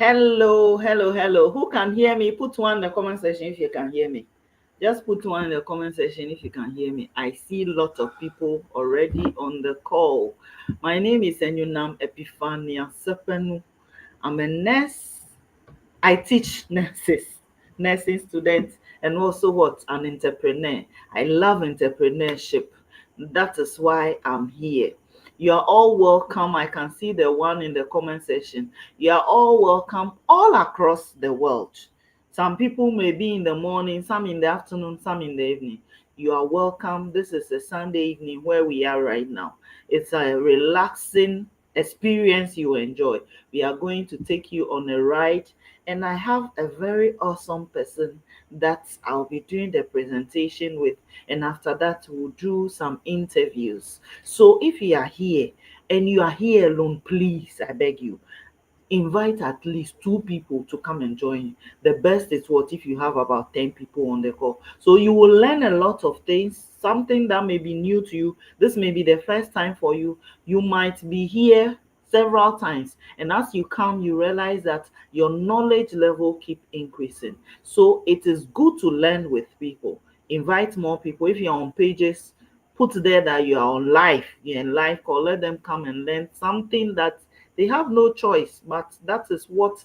Hello, hello, hello. Who can hear me? Put one in the comment section if you can hear me. Just put one in the comment section if you can hear me. I see lots of people already on the call. My name is Enyunam Epifania Sepenu. I'm a nurse. I teach nursing students, and also what? An entrepreneur. I love entrepreneurship. That is why I'm here. You are all welcome. I can see the one in the comment section. You are all welcome all across the world. Some people may be in the morning, some in the afternoon, some in the evening. You are welcome. This is a Sunday evening where we are right now. It's a relaxing experience you enjoy. We are going to take you on a ride, and I have a very awesome person that I'll be doing the presentation with, and after that we'll do some interviews. So if you are here and you are here alone, please, I beg you, invite at least two people to come and join you. The best is what if you have about 10 people on the call. So you will learn a lot of things, something that may be new to you. This may be the first time for you. You might be here several times, and as you come you realize that your knowledge level keep increasing. So it is good to learn with people. Invite more people. If you're on pages, put there that you are on live, you're in live call, let them come and learn something that they have no choice, but that is what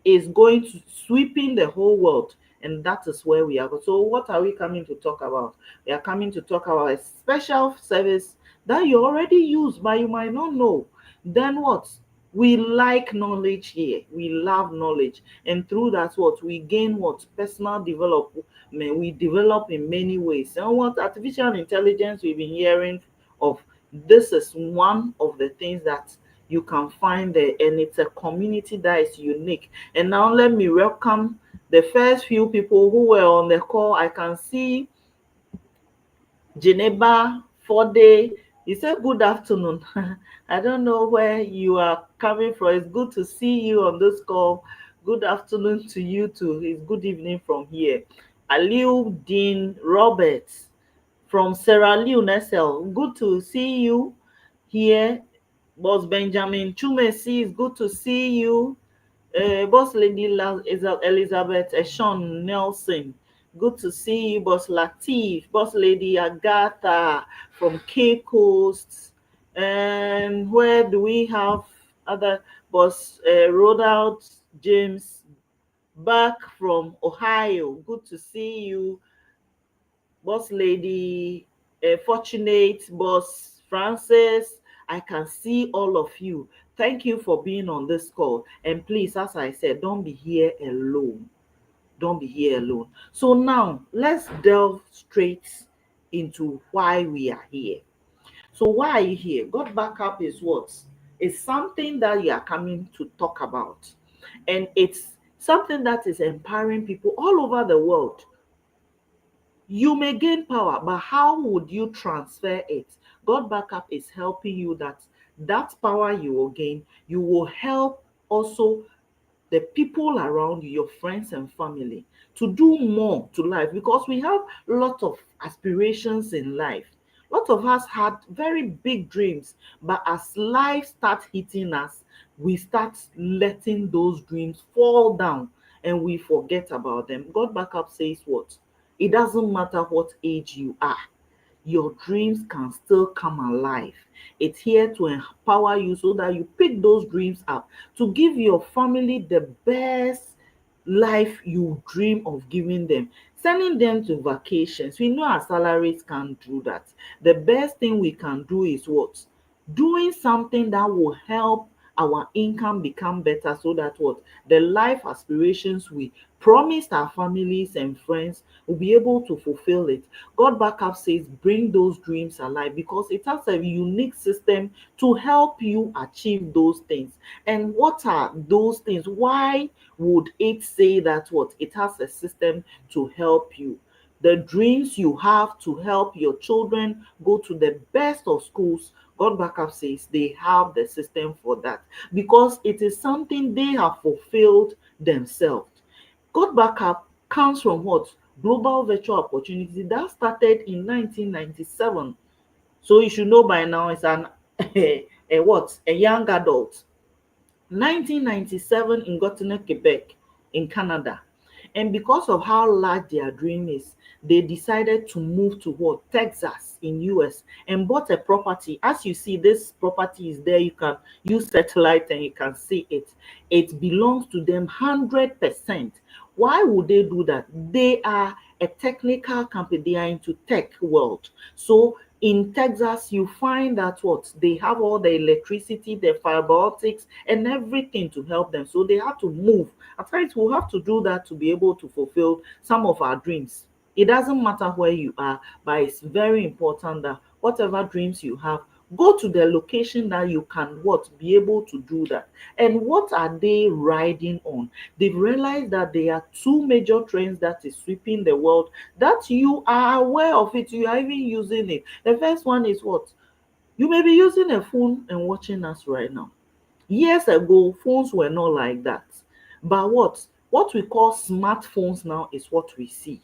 is going to sweeping the whole world, and that is where we are. So what are we coming to talk about? We are coming to talk about a special service that you already use but you might not know. Then what? We like knowledge here. We love knowledge, and through that what we gain, what? Personal development. We develop in many ways. And what? Artificial intelligence we've been hearing of. This is one of the things that you can find there, and it's a community that is unique. And now let me welcome the first few people who were on the call. I can see Geneva Forde. You said good afternoon. I don't know where you are coming from. It's good to see you on this call. Good afternoon to you too. It's good evening from here. Aliu Dean Roberts from Sierra Leone, SL. Good to see you here. Boss Benjamin Chumesi, it's good to see you. Boss Lady Elizabeth Eshon Nelson, good to see you. Boss Latif, Boss Lady Agatha from Cape Coast. And where do we have other Boss Rodald James back from Ohio? Good to see you. Boss Lady Fortunate, Boss Francis, I can see all of you. Thank you for being on this call. And please, as I said, don't be here alone. Don't be here alone. So now let's delve straight into why we are here. So why are you here? God Backup is what? It's something that you are coming to talk about. And it's something that is empowering people all over the world. You may gain power, but how would you transfer it? God Backup is helping you that power you will gain, you will help also the people around you, your friends and family, to do more to life, because we have a lot of aspirations in life. A lot of us had very big dreams, but as life starts hitting us, we start letting those dreams fall down and we forget about them. God Backup says what? It doesn't matter what age you are, your dreams can still come alive. It's here to empower you so that you pick those dreams up to give your family the best life you dream of giving them. Sending them to vacations. We know our salaries can't do that. The best thing we can do is what? Doing something that will help our income become better, so that what? The life aspirations we promised our families and friends will be able to fulfill it. God Backup says bring those dreams alive, because it has a unique system to help you achieve those things. And what are those things? Why would it say that what? It has a system to help you. The dreams you have to help your children go to the best of schools, God Backup says they have the system for that, because it is something they have fulfilled themselves. God Backup comes from what? Global Virtual Opportunity that started in 1997. So you should know by now it's an a what? A young adult. 1997 in Gatineau, Quebec, in Canada. And because of how large their dream is, they decided to move to what? Texas in US, and bought a property. As you see, this property is there. You can use satellite and you can see it. It belongs to them 100%. Why would they do that? They are a technical company. They are into tech world. So in Texas, you find that what they have all the electricity, the fiber optics, and everything to help them. So they have to move. At times, we'll have to do that to be able to fulfill some of our dreams. It doesn't matter where you are, but it's very important that whatever dreams you have, go to the location that you can what be able to do that. And what are they riding on? They've realized that there are two major trends that is sweeping the world, that you are aware of it, you are even using it. The first one is what? You may be using a phone and watching us right now. Years ago, phones were not like that. But what we call smartphones now is what we see.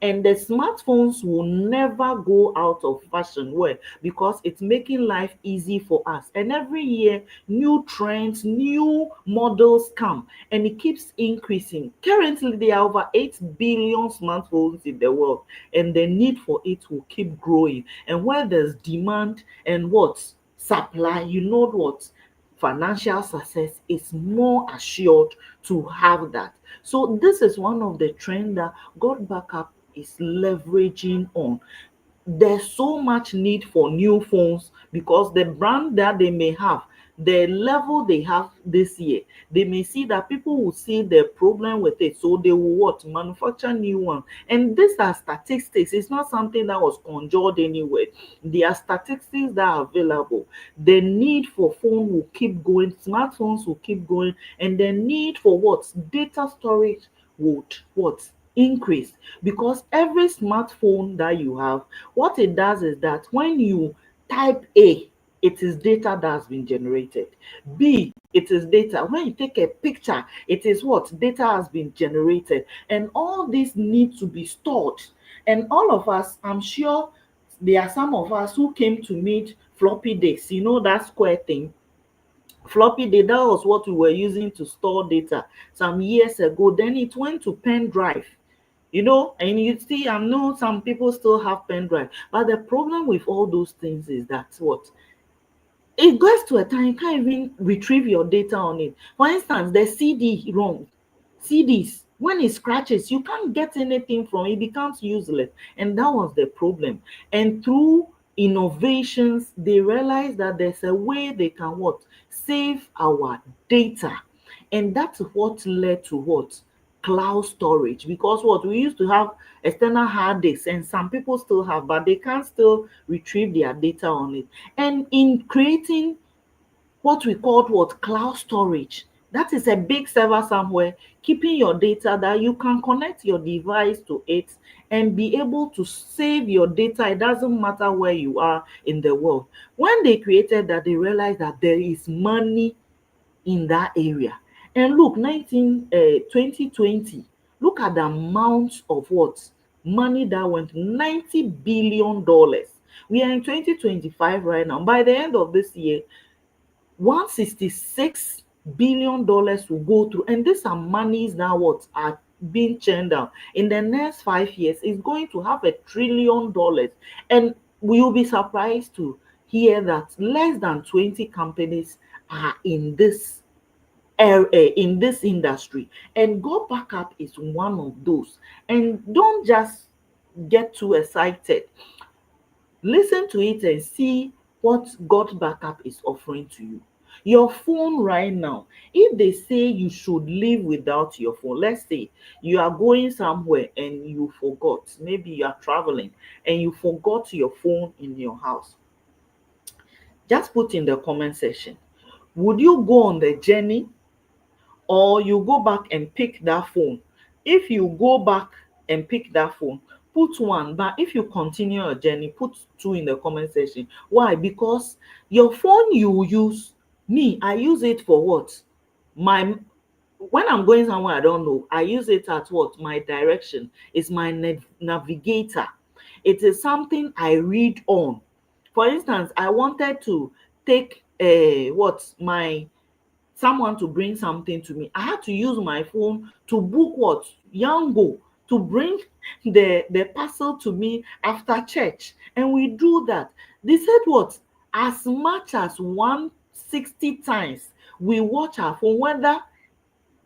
And the smartphones will never go out of fashion. Why? Because it's making life easy for us. And every year, new trends, new models come, and it keeps increasing. Currently, there are over 8 billion smartphones in the world, and the need for it will keep growing. And where there's demand and what? Supply, you know what? Financial success is more assured to have that. So this is one of the trends that GotBackUp is leveraging on. There's so much need for new phones because the brand that they may have, the level they have this year, they may see that people will see the problem with it, so they will what? Manufacture new one. And these are statistics. It's not something that was conjured anywhere. There are statistics that are available. The need for phone will keep going, smartphones will keep going, and the need for what? Data storage would what? Increase, because every smartphone that you have, what it does is that when you type A, it is data that has been generated. B, it is data. When you take a picture, it is what? Data has been generated. And all this needs to be stored. And all of us, I'm sure there are some of us who came to meet floppy disks, you know, that square thing. Floppy disk, that was what we were using to store data some years ago. Then it went to pen drive, you know, and you see, I know some people still have pen drive, but the problem with all those things is that what? It goes to a time you can't even retrieve your data on it. For instance, the CD-ROM, CDs, when it scratches, you can't get anything from it, it becomes useless. And that was the problem. And through innovations, they realized that there's a way they can what? Save our data. And that's what led to what? Cloud storage. Because what? We used to have external hard disks, and some people still have, but they can still retrieve their data on it. And in creating what we called what? Cloud storage. That is a big server somewhere keeping your data that you can connect your device to it and be able to save your data. It doesn't matter where you are in the world. When they created that, they realized that there is money in that area. And look, 2020, look at the amount of what? Money that went, $90 billion. We are in 2025 right now. By the end of this year, $166 billion will go through, and these are monies now what are being churned out. In the next 5 years, it's going to have $1 trillion. And we will be surprised to hear that less than 20 companies are in this area, in this industry, and GotBackUp is one of those. And don't just get too excited. Listen to it and see what GotBackUp is offering to you. Your phone right now, if they say you should live without your phone, let's say you are going somewhere and you forgot, maybe you are traveling and you forgot your phone in your house, just put in the comment section. Would you go on the journey, or you go back and pick that phone? If you go back and pick that phone, put one, but if you continue your journey, put two in the comment section. Why? Because your phone you use, me, I use it for what? My When I'm going somewhere I don't know, I use it at what? My direction. It's my navigator. It is something I read on. For instance, I wanted to take what? My someone to bring something to me, I had to use my phone to book what? Yango, to bring the parcel to me after church. And we do that. They said what? As much as 160 times we watch our phone, whether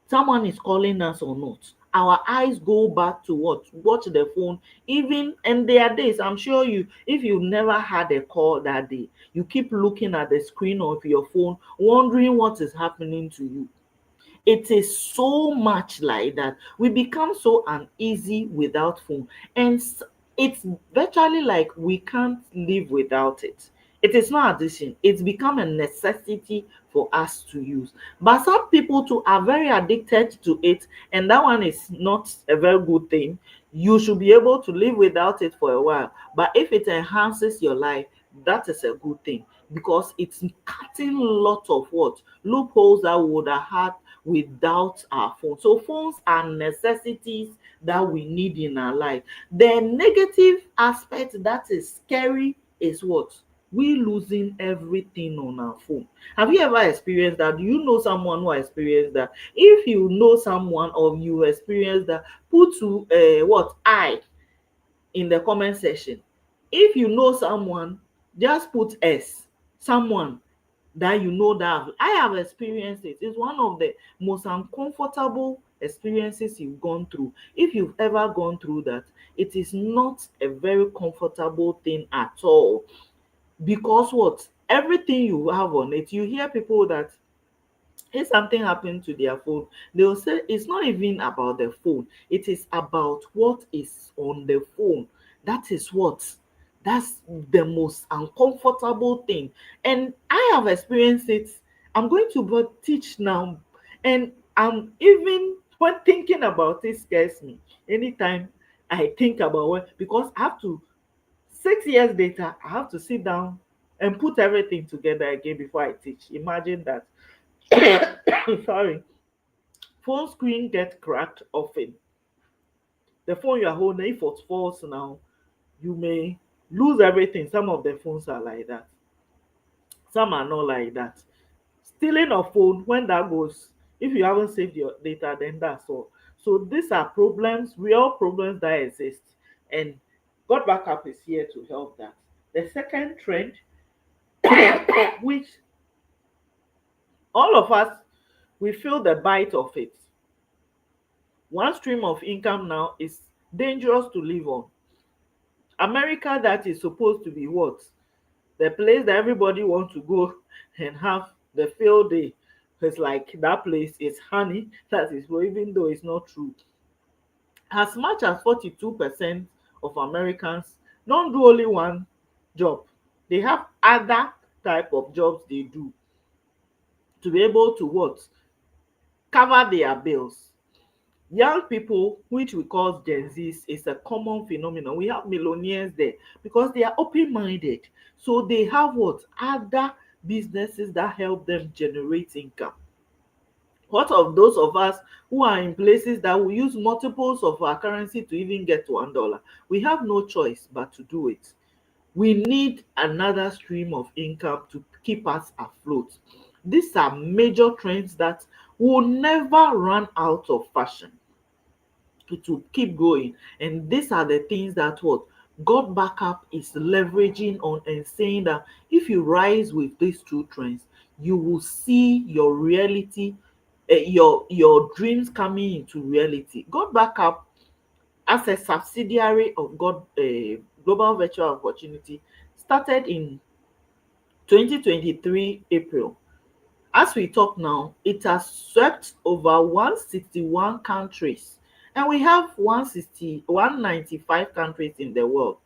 someone is calling us or not, our eyes go back to what? Watch the phone. Even, and there are days, I'm sure you, if you never had a call that day, you keep looking at the screen of your phone wondering what is happening to you. It is so much like that. We become so uneasy without phone, and it's virtually like we can't live without it. It is not addiction, it's become a necessity for us to use. But some people too are very addicted to it, and that one is not a very good thing. You should be able to live without it for a while, but if it enhances your life, that is a good thing, because it's cutting a lot of what? Loopholes that we would have had without our phone. So phones are necessities that we need in our life. The negative aspect that is scary is what? We losing everything on our phone. Have you ever experienced that? Do you know someone who experienced that? If you know someone or you experienced that, put to what? I in the comment section. If you know someone, just put S. Someone that you know that I have experienced it. It's one of the most uncomfortable experiences you've gone through. If you've ever gone through that, it is not a very comfortable thing at all. Because what? Everything you have on it, you hear people that if something happened to their phone, they will say it's not even about the phone, it is about what is on the phone. That is what, that's the most uncomfortable thing. And I have experienced it. I'm going to teach now, and I'm even, when thinking about it scares me anytime I think about what, because I have to, 6 years later I have to sit down and put everything together again before I teach. Imagine that. Sorry. Phone screen get cracked often. The phone you are holding, if it falls now, you may lose everything. Some of the phones are like that. Some are not like that. Stealing a phone, when that goes, if you haven't saved your data, then that's all. So these are problems, real problems that exist. And God Backup is here to help that. The second trend, which all of us, we feel the bite of it. One stream of income now is dangerous to live on. America, that is supposed to be what? The place that everybody wants to go and have the field day. It's like that place is honey. That is, well, even though it's not true. As much as 42% of Americans don't do only one job. They have other type of jobs they do to be able to what? Cover their bills. Young people, which we call Gen Zs, is a common phenomenon. We have millionaires there because they are open-minded. So they have what? Other businesses that help them generate income. What of those of us who are in places that will use multiples of our currency to even get $1? We have no choice but to do it. We need another stream of income to keep us afloat. These are major trends that will never run out of fashion. It will keep going, and these are the things that what God Backup is leveraging on and saying that if you rise with these two trends, you will see your reality, your dreams coming into reality. God Backup, as a subsidiary of God Global Virtual Opportunity, started in 2023 April. As we talk now, it has swept over 161 countries, and we have 195 countries in the world.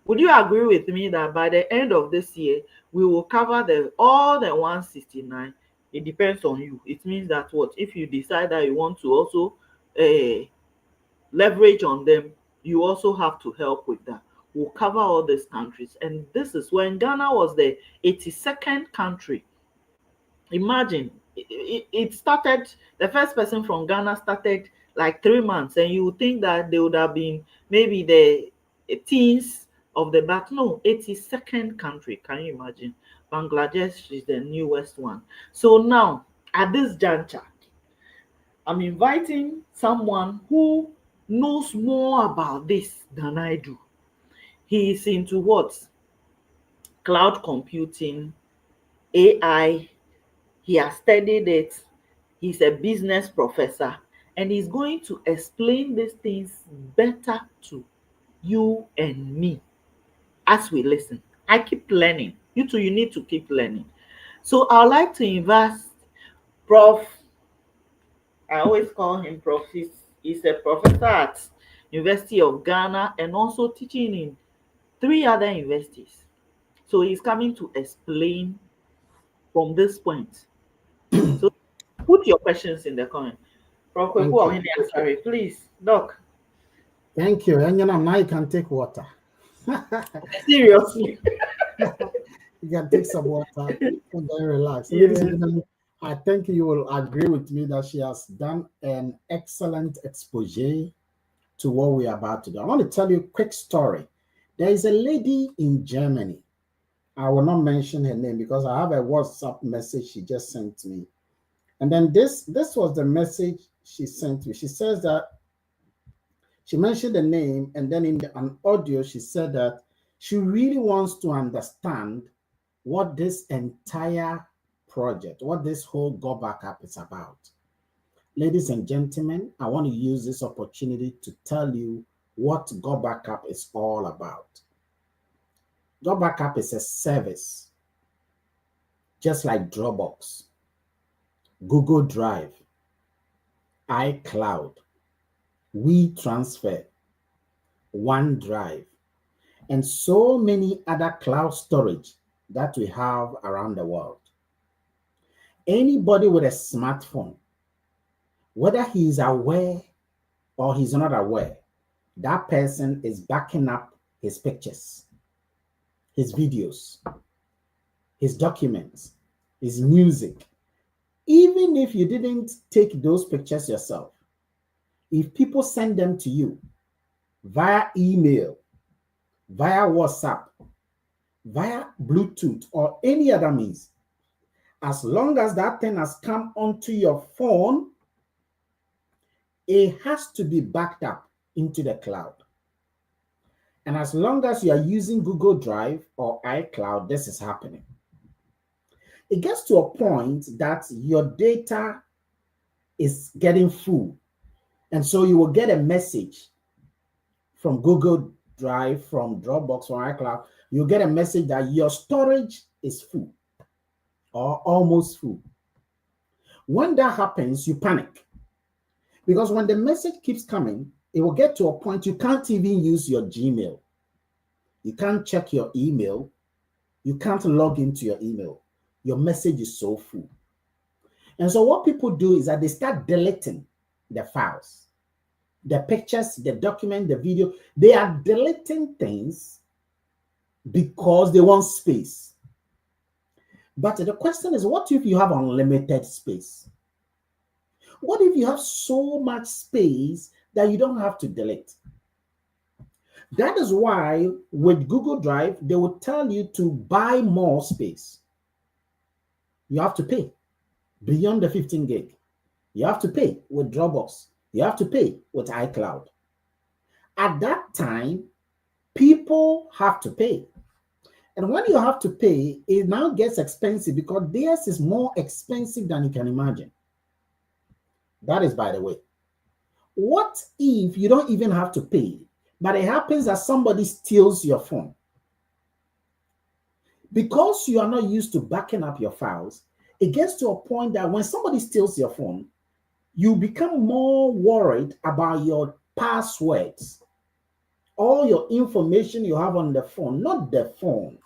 Would you agree with me that by the end of this year, we will cover all the 169? It depends on you. It means that what? If you decide that you want to also uh, leverage on them, you also have to help with that. We'll cover all these countries. And this is when Ghana was the 82nd country. Imagine, it started, the first person from Ghana started like 3 months, and you would think that they would have been maybe the teens of the back. No, 82nd country. Can you imagine? Bangladesh is the newest one. So now At this juncture, I'm inviting someone who knows more about this than I do. He is into what? Cloud computing, AI. He has studied it. He's a business professor, and he's going to explain these things better to you and me as we listen. I keep learning. You too, you need to keep learning. So I'd like to invite Prof. I always call him Prof. He's a professor at University of Ghana and also teaching in three other universities. So he's coming to explain from this point. So put your questions in the comment. Prof. Kweku Thank you. Sorry, please, Doc. Thank you. And now you can take water. Seriously. You can take some water and then relax. Yeah. Ladies and gentlemen, I think you will agree with me that she has done an excellent expose to what we are about to do. I want to tell you a quick story. There is a lady in Germany. I will not mention her name because I have a WhatsApp message she just sent me. And then this was the message she sent me. She says that she mentioned the name, and then in an audio, she said that she really wants to understand what this entire project, what this whole GotBackUp is about. Ladies and gentlemen, I want to use this opportunity to tell you what GotBackUp is all about. GotBackUp is a service, just like Dropbox, Google Drive, iCloud, WeTransfer, OneDrive, and so many other cloud storage that we have around the world. Anybody with a smartphone, whether he is aware or he's not aware, that person is backing up his pictures, his videos, his documents, his music. Even if you didn't take those pictures yourself, if people send them to you via email, via WhatsApp, via Bluetooth, or any other means, as long as that thing has come onto your phone, it has to be backed up into the cloud. And as long as you are using Google Drive or iCloud, this is happening. It gets to a point that your data is getting full. And so you will get a message from Google Drive, from Dropbox, from iCloud. You'll get a message that your storage is full or almost full. When that happens, you panic. Because when the message keeps coming, it will get to a point you can't even use your Gmail. You can't check your email. You can't log into your email. Your message is so full. And so what people do is that they start deleting the files, the pictures, the document, the video. They are deleting things because they want space. But the question is, what if you have unlimited space? What if you have so much space that you don't have to delete? That is why with Google Drive, they will tell you to buy more space. You have to pay beyond the 15 gig. You have to pay with Dropbox. You have to pay with iCloud. At that time, people have to pay. And when you have to pay, it now gets expensive because theirs is more expensive than you can imagine. That is by the way. What if you don't even have to pay, but it happens that somebody steals your phone? Because you are not used to backing up your files, it gets to a point that when somebody steals your phone, you become more worried about your passwords, all your information you have on the phone, not the phone.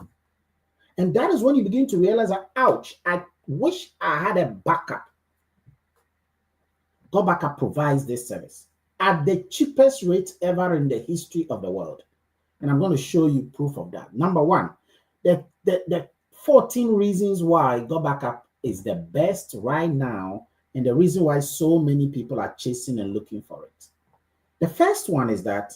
And that is when you begin to realize that, ouch, I wish I had a backup. GotBackUp provides this service at the cheapest rate ever in the history of the world. And I'm going to show you proof of that. Number one, the 14 reasons why GotBackUp is the best right now, and the reason why so many people are chasing and looking for it. The first one is that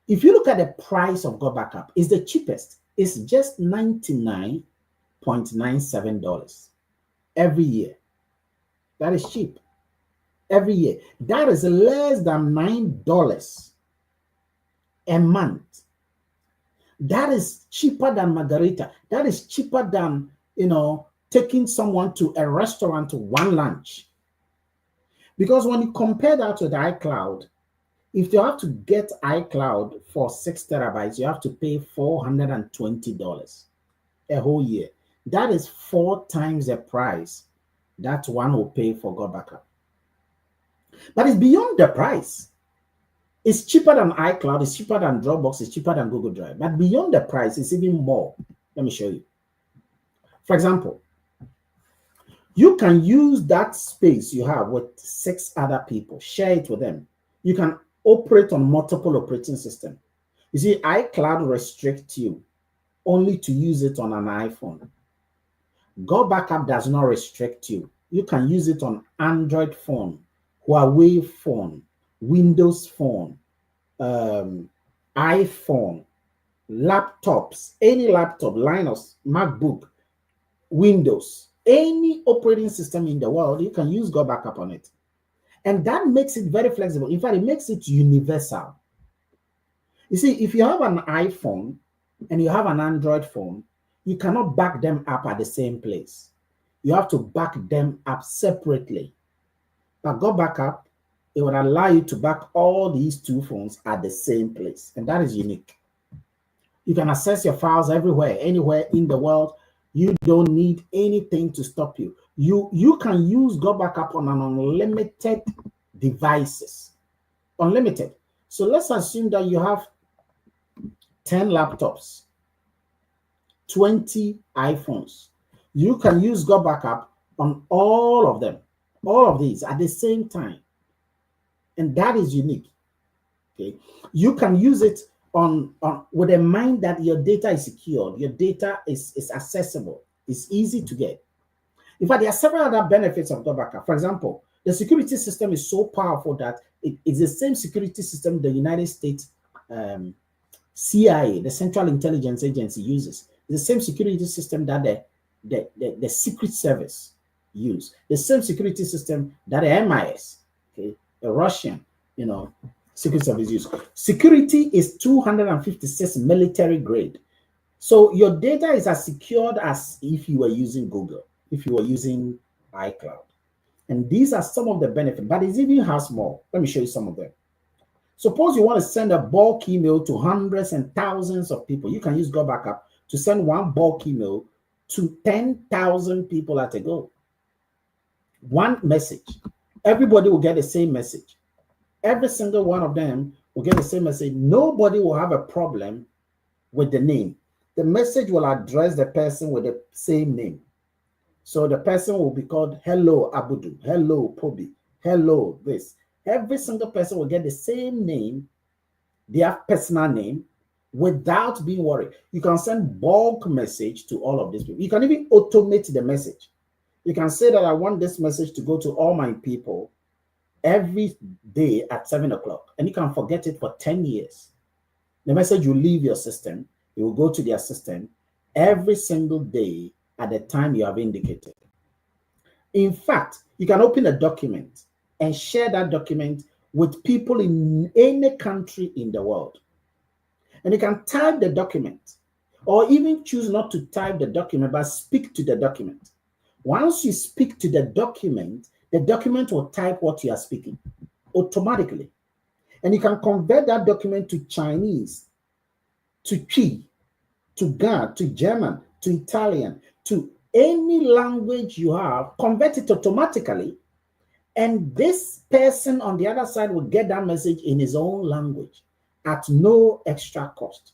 if you look at the price of GotBackUp, it's the cheapest. It's just $99.97 every year. That is cheap every year. That is less than $9 a month. That is cheaper than margarita. That is cheaper than, taking someone to a restaurant to one lunch. Because when you compare that with iCloud, if you have to get iCloud for 6 terabytes, you have to pay $420 a whole year. That is 4 times the price that one will pay for GotBackUp. But it's beyond the price. It's cheaper than iCloud, it's cheaper than Dropbox, it's cheaper than Google Drive. But beyond the price, it's even more. Let me show you. For example, you can use that space you have with 6 other people, share it with them. You can operate on multiple operating systems. You see, iCloud restricts you only to use it on an iPhone. GotBackUp does not restrict you. You can use it on Android phone, Huawei phone, Windows phone, iPhone, laptops, any laptop, Linux, MacBook, Windows, any operating system in the world, you can use GotBackUp on it. And that makes it very flexible. In fact, it makes it universal. You see, if you have an iPhone and you have an Android phone, you cannot back them up at the same place. You have to back them up separately. But GotBackUp, it would allow you to back all these 2 phones at the same place. And that is unique. You can access your files everywhere, anywhere in the world. You don't need anything to stop you. You can use GotBackUp on an unlimited devices. Unlimited. So let's assume that you have 10 laptops, 20 iPhones. You can use GotBackUp on all of them, all of these at the same time. And that is unique. Okay. You can use it on with a mind that your data is secured, your data is accessible, it's easy to get. In fact, there are several other benefits of GotBackUp. For example, the security system is so powerful that it's the same security system the United States CIA, the Central Intelligence Agency, uses. It's the same security system that the Secret Service use. The same security system that the MIS, okay, the Russian, Secret Service use. Security is 256 military grade. So your data is as secured as if you were using Google, if you were using iCloud. And these are some of the benefits, but it even has more. Let me show you some of them. Suppose you want to send a bulk email to hundreds and thousands of people. You can use GotBackUp to send one bulk email to 10,000 people at a go. One message. Everybody will get the same message. Every single one of them will get the same message. Nobody will have a problem with the name. The message will address the person with the same name. So the person will be called Hello Abudu, Hello Pobi, Hello this. Every single person will get the same name, their personal name, without being worried. You can send bulk message to all of these people. You can even automate the message. You can say that I want this message to go to all my people every day at 7 o'clock, and you can forget it for 10 years. The message will leave your system. It will go to their system every single day at the time you have indicated. In fact, you can open a document and share that document with people in any country in the world. And you can type the document, or even choose not to type the document, but speak to the document. Once you speak to the document will type what you are speaking automatically. And you can convert that document to Chinese, to Chi, to Ga, to German, to Italian, to any language you have, convert it automatically. And this person on the other side will get that message in his own language at no extra cost.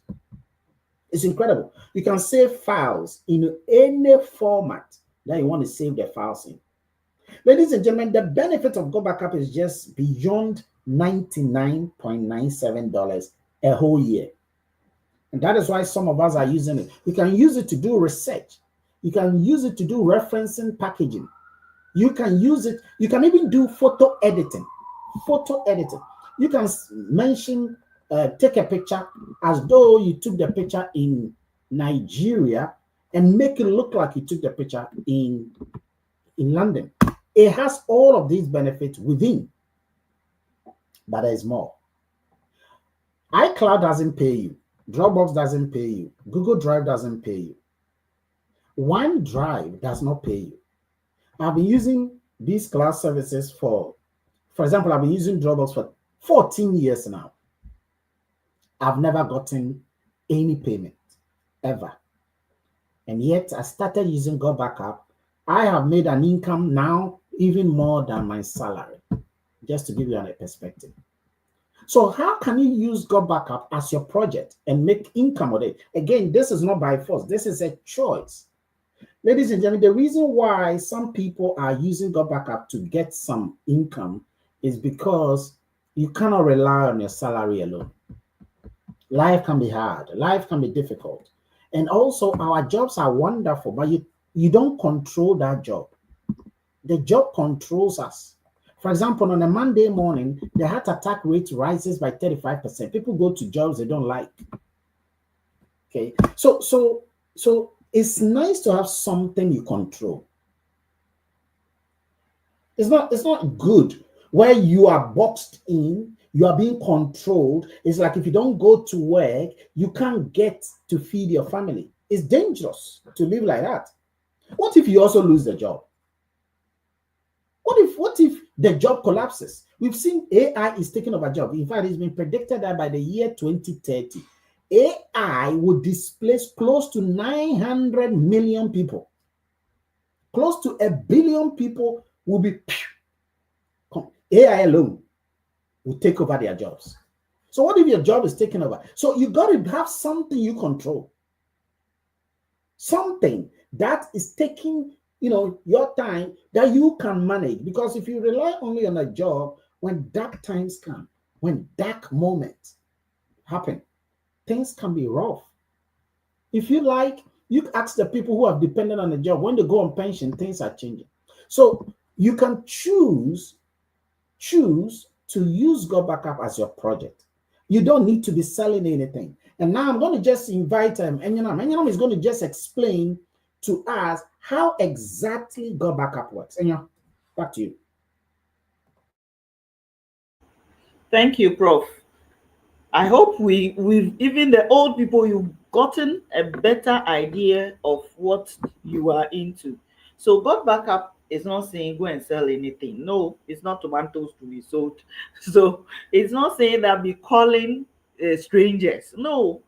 It's incredible. You can save files in any format that you want to save the files in. Ladies and gentlemen, the benefit of GotBackUp is just beyond $99.97 a whole year. And that is why some of us are using it. You can use it to do research. You can use it to do referencing packaging. You can use it. You can even do photo editing. Photo editing. You can mention, take a picture as though you took the picture in Nigeria and make it look like you took the picture in London. It has all of these benefits within, but there's more. iCloud doesn't pay you. Dropbox doesn't pay you. Google Drive doesn't pay you. OneDrive does not pay you. I've been using these cloud services for example, I've been using Dropbox for 14 years now. I've never gotten any payment ever. And yet I started using GotBackUp. I have made an income now even more than my salary, just to give you a perspective. So how can you use GotBackUp as your project and make income with it? Again, this is not by force. This is a choice. Ladies and gentlemen, the reason why some people are using GotBackUp to get some income is because you cannot rely on your salary alone. Life can be hard. Life can be difficult. And also, our jobs are wonderful, but you don't control that job. The job controls us. For example, on a Monday morning, the heart attack rate rises by 35%. People go to jobs they don't like. Okay, so it's nice to have something you control. It's not good where you are boxed in, you are being controlled. It's like if you don't go to work, you can't get to feed your family. It's dangerous to live like that. What if you also lose the job? What if the job collapses? We've seen AI is taking over job. In fact, it's been predicted that by the year 2030, AI would displace close to 900 million people. Close to 1 billion people will be AI alone will take over their jobs. So what if your job is taken over? So you got to have something you control. Something that is taking, your time that you can manage. Because if you rely only on a job, when dark times come, when dark moments happen, things can be rough. If you like, you ask the people who are dependent on a job, when they go on pension, things are changing. So you can choose to use GotBackUp as your project. You don't need to be selling anything. And now I'm going to just invite Enyanam. Enyanam is going to just explain to us how exactly GotBackUp works. Enyanam, back to you. Thank you, Prof. I hope we've even the old people, you've gotten a better idea of what you are into. So God backup is not saying go and sell anything. No, it's not tomatoes to be sold. So it's not saying that be calling strangers. No,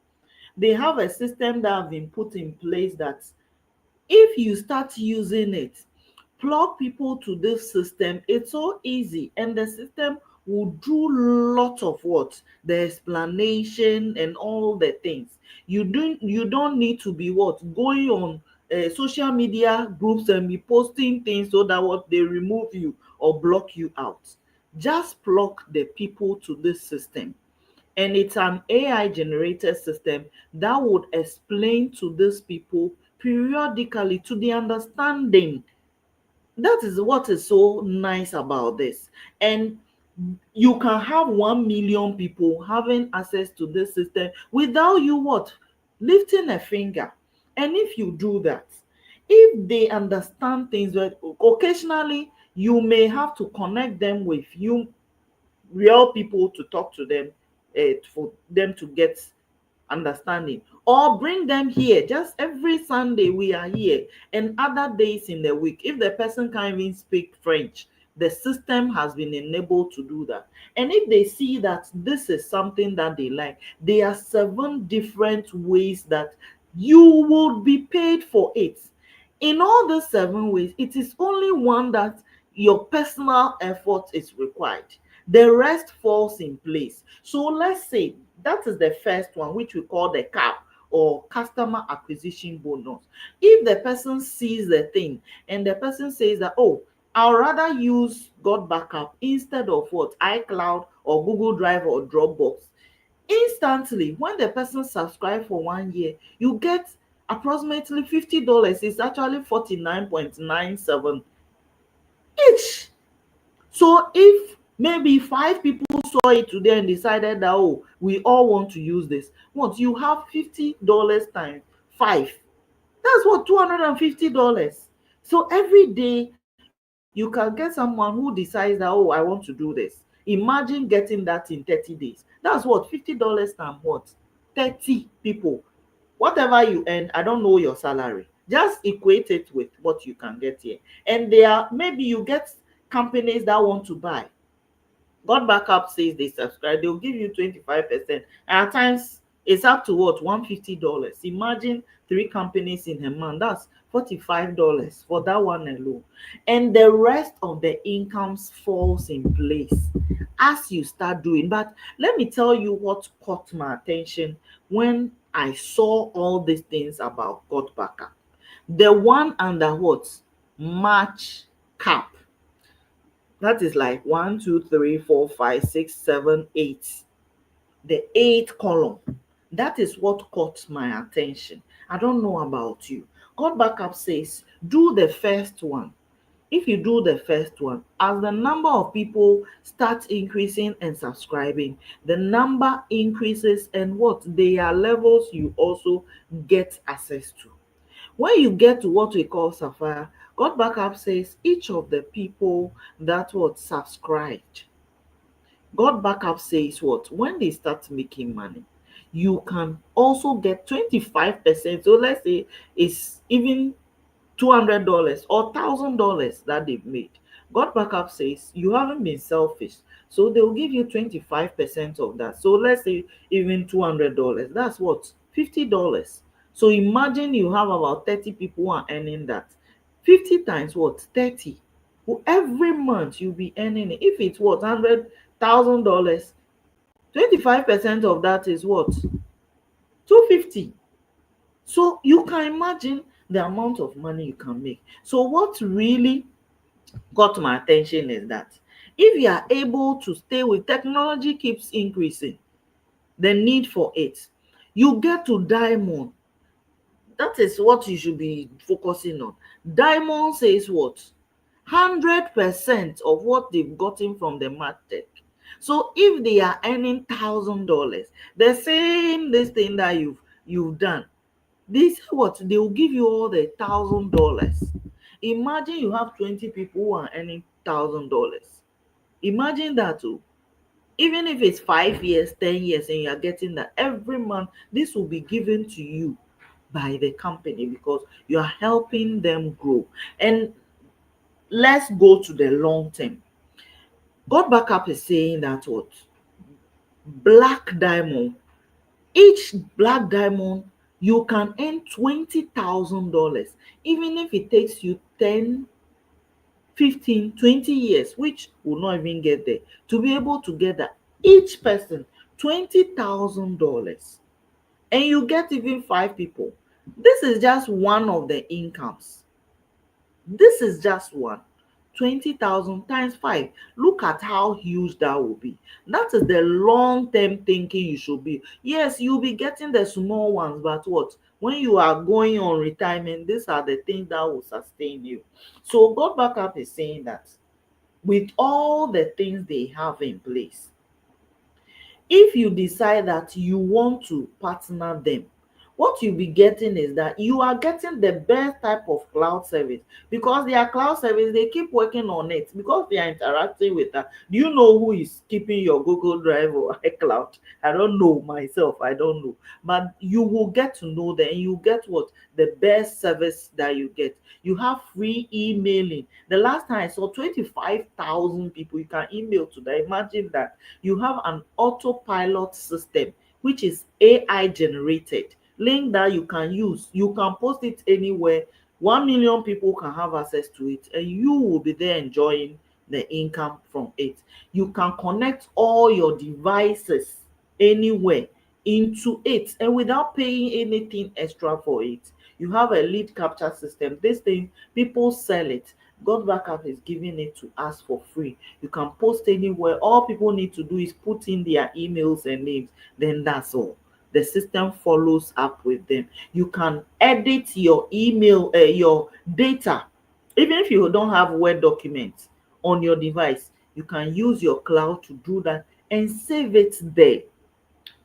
they have a system that have been put in place that if you start using it, plug people to this system, it's so easy, and the system will do lot of what, the explanation and all the things. You don't need to be what, going on social media groups and be posting things so that what, they remove you or block you out. Just plug the people to this system, and it's an AI generated system that would explain to these people periodically to the understanding. That is what is so nice about this. And you can have 1 million people having access to this system without you what, lifting a finger. And if you do that, if they understand things, but occasionally you may have to connect them with you real people to talk to them, for them to get understanding, or bring them here. Just every Sunday we are here, and other days in the week, if the person can't even speak French, the system has been enabled to do that. And if they see that this is something that they like, there are 7 different ways that you will be paid for it. In all the 7 ways, it is only one that your personal effort is required. The rest falls in place. So let's say that is the first one, which we call the CAP, or customer acquisition bonus. If the person sees the thing and the person says that, oh, I'd rather use GotBackUp instead of what, iCloud or Google Drive or Dropbox, instantly when the person subscribe for 1 year, you get approximately $50. It's actually 49.97 each. So if maybe 5 people saw it today and decided that, oh, we all want to use this, what, you have $50 times 5, that's what, $250. So every day you you can get someone who decides that, oh, I want to do this. Imagine getting that in 30 days. That's what, $50 times what? 30 people. Whatever you earn, I don't know your salary. Just equate it with what you can get here. And there are, maybe you get companies that want to buy. GotBackUp says they subscribe, they'll give you 25%. And at times, it's up to what? $150. Imagine three companies in a month. That's $45 for that one alone. And the rest of the incomes falls in place as you start doing. But let me tell you what caught my attention when I saw all these things about GotBackUp. The one under what? March cap. That is like 1, 2, 3, 4, 5, 6, 7, 8. The eighth column. That is what caught my attention. I don't know about you. God Backup says, do the first one. If you do the first one, as the number of people starts increasing and subscribing, the number increases, and what? There are levels you also get access to. When you get to what we call Sapphire, God Backup says each of the people that what subscribed, God Backup says what? When they start making money, you can also get 25%. So let's say it's even $200 or $1,000 that they've made. God Backup says you haven't been selfish. So they'll give you 25% of that. So let's say even $200. That's what? $50. So imagine you have about 30 people who are earning that. 50 times what? 30. Well, every month you'll be earning it. If it's what? $100,000, 25% of that is what? 250. So you can imagine the amount of money you can make. So what really got my attention is that if you are able to stay with technology keeps increasing, the need for it, you get to diamond. That is what you should be focusing on. Diamond says what? 100% of what they've gotten from the market. So if they are earning $1,000, the same this thing that you've done, they say what? They will give you all the $1,000. Imagine you have 20 people who are earning $1,000. Imagine that too. Even if it's 5 years, 10 years, and you are getting that every month, this will be given to you by the company because you are helping them grow. And let's go to the long term. God Backup is saying that what? Black diamond, each black diamond, you can earn $20,000, even if it takes you 10, 15, 20 years, which will not even get there, to be able to get that. Each person, $20,000. And you get even 5 people. This is just one of the incomes. This is just one. 20,000 times 5. Look at how huge that will be. That is the long-term thinking you should be. Yes, you'll be getting the small ones, but what? When you are going on retirement, these are the things that will sustain you. So God Backup is saying that with all the things they have in place, if you decide that you want to partner them, what you'll be getting is that you are getting the best type of cloud service, because their cloud service, they keep working on it because they are interacting with that. Do you know who is keeping your Google Drive or iCloud? I don't know myself, I don't know, but you will get to know that, and you get what? The best service that you get. You have free emailing. The last time I saw 25,000 people you can email to them. Imagine that. You have an autopilot system which is AI generated link that you can use. You can post it anywhere. 1 million people can have access to it, and you will be there enjoying the income from it. You can connect all your devices anywhere into it, and without paying anything extra for it. You have a lead capture system. This thing, people sell it. God Backup is giving it to us for free. You can post anywhere. All people need to do is put in their emails and names, then that's all. The system follows up with them. You can edit your email, your data. Even if you don't have Word documents on your device, you can use your cloud to do that and save it there.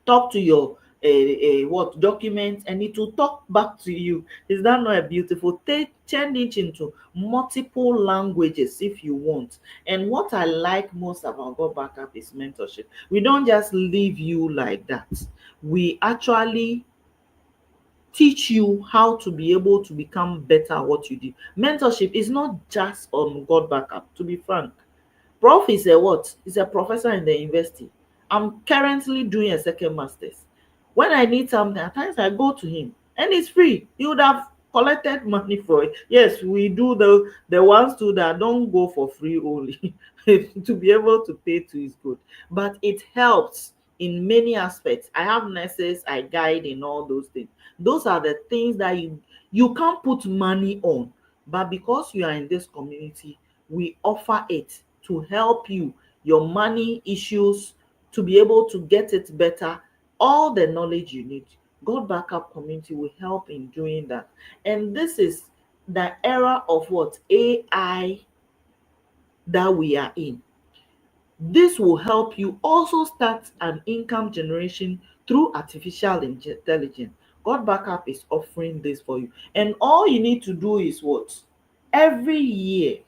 Talk to your a what document, and it will talk back to you. Is that not a beautiful? Turn it into multiple languages if you want. And what I like most about God Backup is mentorship. We don't just leave you like that. We actually teach you how to be able to become better at what you do. Mentorship is not just on God Backup, to be frank. Prof is a what? Is a professor in the university. I'm currently doing a second master's. When I need something, at times I go to him and it's free. He would have collected money for it. Yes, we do the ones too that don't go for free only. To be able to pay to is good. But it helps in many aspects. I have nurses, I guide in all those things. Those are the things that you can't put money on. But because you are in this community, we offer it to help you, your money issues, to be able to get it better, all the knowledge you need. God Backup Community will help in doing that. And this is the era of what? AI that we are in. This will help you also start an income generation through artificial intelligence. God Backup is offering this for you. And all you need to do is what? Every year,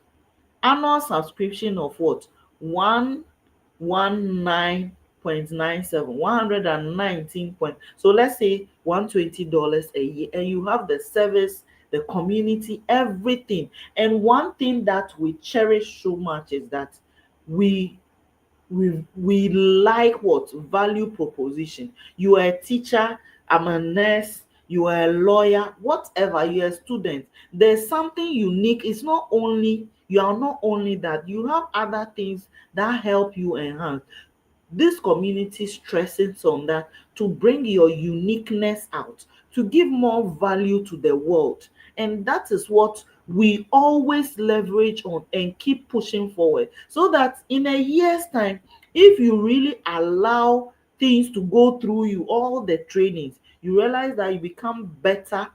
annual subscription of what? 119.97, 119 point. So let's say $120 a year, and you have the service, the community, everything. And one thing that we cherish so much is that we we like what? Value proposition. You are a teacher, I'm a nurse, you are a lawyer, whatever, you're a student. There's something unique. It's not only, you are not only that, you have other things that help you enhance. This community stresses on that, to bring your uniqueness out, to give more value to the world. And that is what we always leverage on and keep pushing forward, so that in a year's time, if you really allow things to go through you, all the trainings, you realize that you become better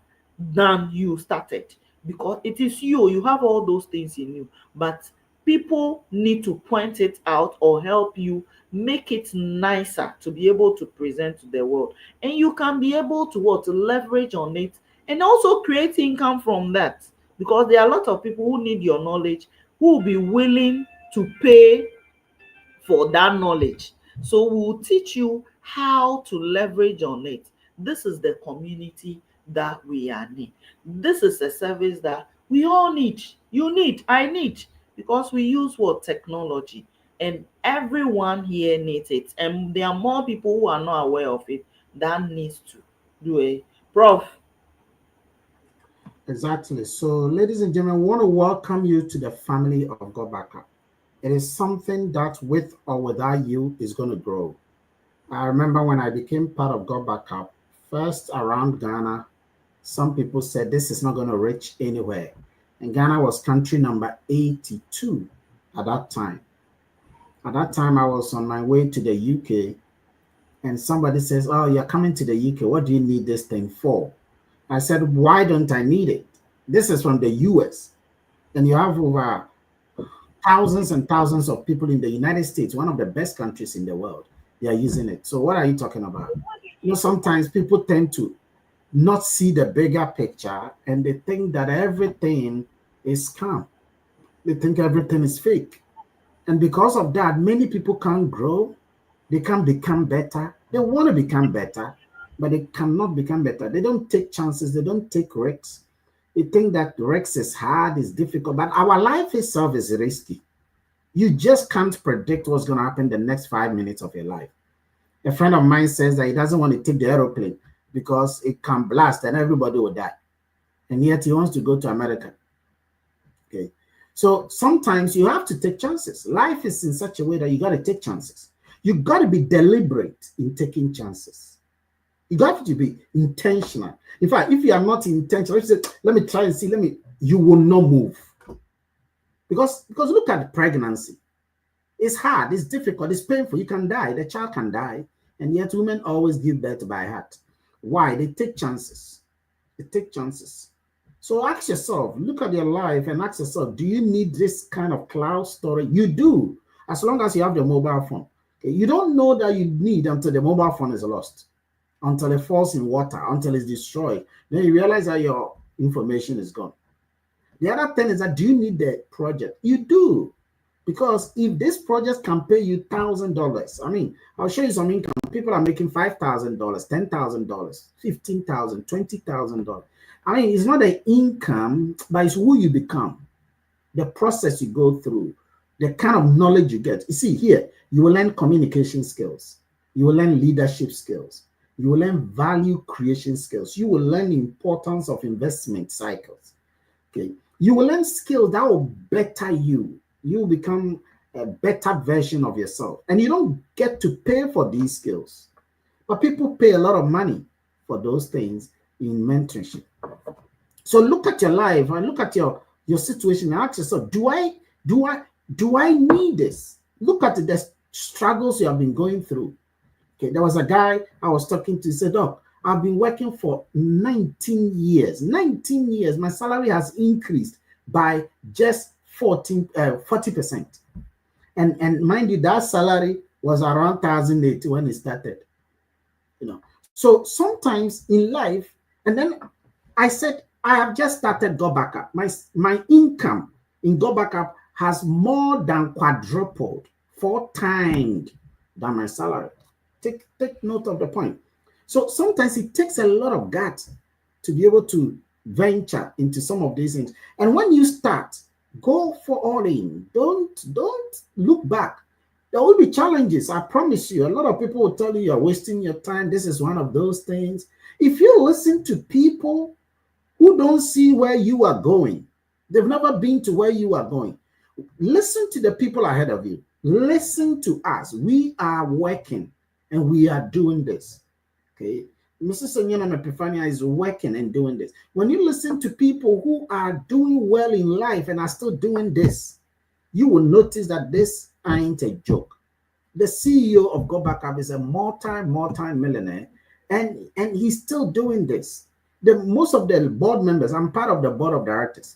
than you started, because it is you have all those things in you. But people need to point it out or help you make it nicer to be able to present to the world. And you can be able to what? Leverage on it, and also create income from that, because there are a lot of people who need your knowledge, who will be willing to pay for that knowledge. So we'll teach you how to leverage on it. This is the community that we are in. This is a service that we all need. You need, I need, because we use what? Technology. And everyone here needs it. And there are more people who are not aware of it that needs to do it. Prof. Exactly. So, ladies and gentlemen, we want to welcome you to the family of God Backup. It is something that, with or without you, is going to grow. I remember when I became part of God Backup, first around Ghana, some people said this is not going to reach anywhere. And Ghana was country number 82 at that time. At that time, I was on my way to the UK, and somebody says, "Oh, you're coming to the UK. What do you need this thing for?" I said, "Why don't I need it? This is from the US, and you have over thousands and thousands of people in the United States, one of the best countries in the world. They are using it. So what are you talking about?" Sometimes people tend to not see the bigger picture, and they think that everything is scam. They think everything is fake. And because of that, many people can't grow. They can't become better. They want to become better, but they cannot become better. They don't take chances. They don't take risks. They think that risks is hard, is difficult, but our life itself is risky. You just can't predict what's going to happen the next 5 minutes of your life. A friend of mine says that he doesn't want to take the aeroplane because it can blast and everybody will die. And yet he wants to go to America. Okay. So sometimes you have to take chances. Life is in such a way that you got to take chances. You got to be deliberate in taking chances. You got to be intentional. In fact, if you are not intentional, if you say, let me try and see, you will not move. Because look at pregnancy. It's hard, it's difficult, it's painful. You can die, the child can die. And yet women always give birth by heart. Why? They take chances. They take chances. So ask yourself, look at your life and ask yourself, do you need this kind of cloud storage? You do, as long as you have the mobile phone. Okay? You don't know that you need until the mobile phone is lost. until it falls in water, until it's destroyed. Then you realize that your information is gone. The other thing is that, do you need the project? You do. Because if this project can pay you $1,000, I mean, I'll show you some income. People are making $5,000, $10,000, $15,000, $20,000. I mean, it's not the income, but it's who you become, the process you go through, the kind of knowledge you get. You see, here, you will learn communication skills, you will learn leadership skills, you will learn value creation skills, you will learn the importance of investment cycles. Okay, you will learn skills that will better you. You will become a better version of yourself. And you don't get to pay for these skills. But people pay a lot of money for those things in mentorship. So look at your life and look at your situation and ask yourself, do I need this? Look at the struggles you have been going through. Okay, there was a guy I was talking to, he said, "Doc, I've been working for 19 years. 19 years. My salary has increased by just 40%. And mind you, that salary was around 1,080 when it started. So sometimes in life, and then I said, I have just started GotBackUp. My income in GotBackUp has more than quadrupled, 4 times than my salary. Take note of the point. So sometimes it takes a lot of guts to be able to venture into some of these things. And when you start, go for all in. Don't look back. There will be challenges. I promise you. A lot of people will tell you you're wasting your time. This is one of those things. If you listen to people who don't see where you are going, they've never been to where you are going. Listen to the people ahead of you. Listen to us. We are working and we are doing this. Okay. Mrs. Sonyana Epiphania is working and doing this. When you listen to people who are doing well in life and are still doing this, you will notice that this ain't a joke. The CEO of GotBackUp is a multi-millionaire, and he's still doing this. Most of the board members, I'm part of the board of directors.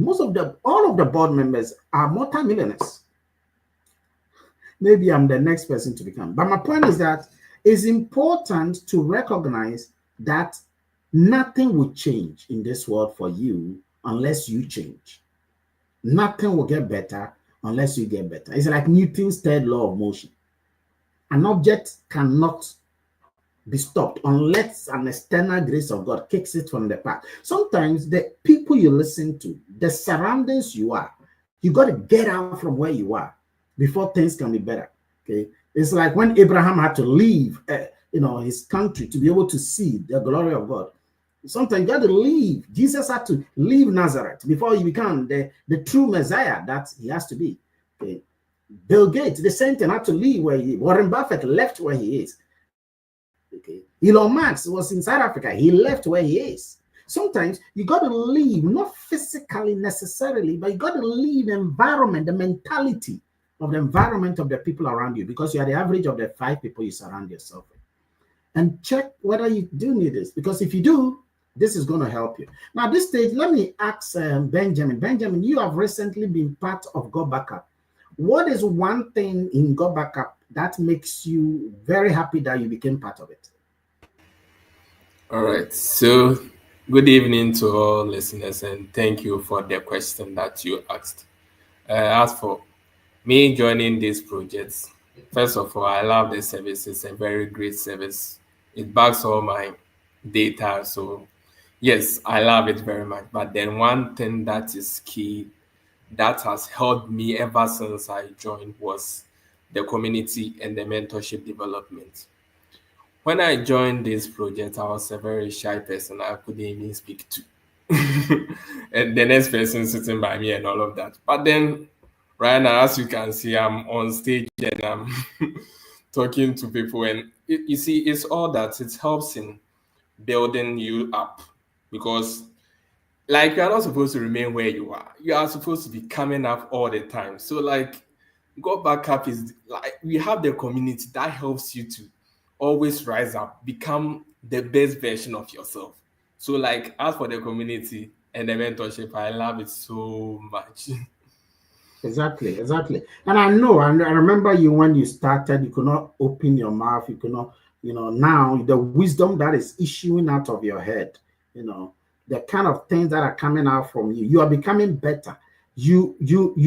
All of the board members are multi-millionaires. Maybe I'm the next person to become. But my point is that it's important to recognize that nothing will change in this world for you unless you change. Nothing will get better unless you get better. It's like Newton's third law of motion. An object cannot be stopped unless an external grace of God kicks it from the path. Sometimes the people you listen to, the surroundings you are, you got to get out from where you are before things can be better. Okay, it's like when Abraham had to leave, his country to be able to see the glory of God. Sometimes you got to leave. Jesus had to leave Nazareth before he became the true Messiah that he has to be. Okay. Bill Gates, the same thing, had to leave where he is. Warren Buffett left where he is. Okay. Elon Musk was in South Africa. He left where he is. Sometimes you got to leave, not physically necessarily, but you got to leave the environment, the mentality of the environment of the people around you, because you are the average of the 5 people you surround yourself with. And check whether you do need this, because if you do, this is going to help you. Now, at this stage, let me ask Benjamin. Benjamin, you have recently been part of GotBackUp. What is one thing in GotBackUp that makes you very happy that you became part of it? All right. So, good evening to all listeners, and thank you for the question that you asked. As for me joining these projects, first of all, I love the service. It's a very great service. It backs all my data. So, yes, I love it very much. But then one thing that is key that has helped me ever since I joined was the community and the mentorship development. When I joined this project, I was a very shy person. I couldn't even speak to. And the next person sitting by me and all of that. But then, right now, as you can see, I'm on stage and I'm talking to people. And you see, it's all that. It helps in building you up, because like you're not supposed to remain where you are. You are supposed to be coming up all the time. So like GotBackUp is like we have the community that helps you to always rise up, become the best version of yourself. So like as for the community and the mentorship, I love it so much. Exactly. And I know, and I remember you when you started, you could not open your mouth, you could not, now the wisdom that is issuing out of your head, the kind of things that are coming out from you, you are becoming better. You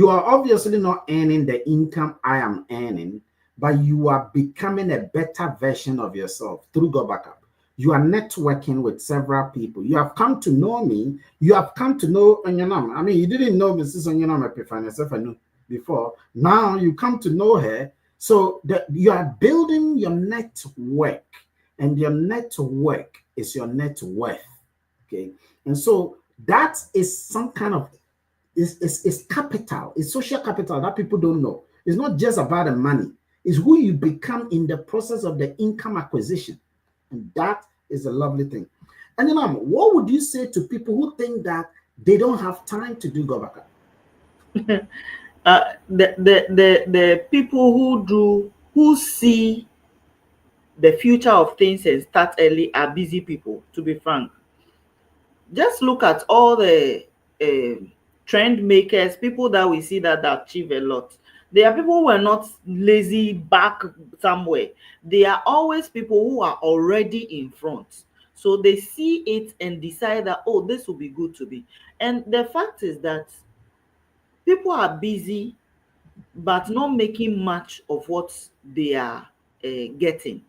are obviously not earning the income I am earning, but you are becoming a better version of yourself through GotBackUp. You are networking with several people. You have come to know me. You have come to know Onyanam. I mean, you didn't know Mrs. Onyanam Epifani before. Now you come to know her. So that you are building your network, and your network is your net worth. Okay. And so that is some kind of is capital, it's social capital that people don't know. It's not just about the money, it's who you become in the process of the income acquisition. And that is a lovely thing. And what would you say to people who think that they don't have time to do GotBackUp? The people who see the future of things and start early are busy people, to be frank. Just look at all the trend makers, people that we see that achieve a lot. They are people who are not lazy back somewhere. They are always people who are already in front. So they see it and decide that, oh, this will be good to be. And the fact is that people are busy but not making much of what they are getting.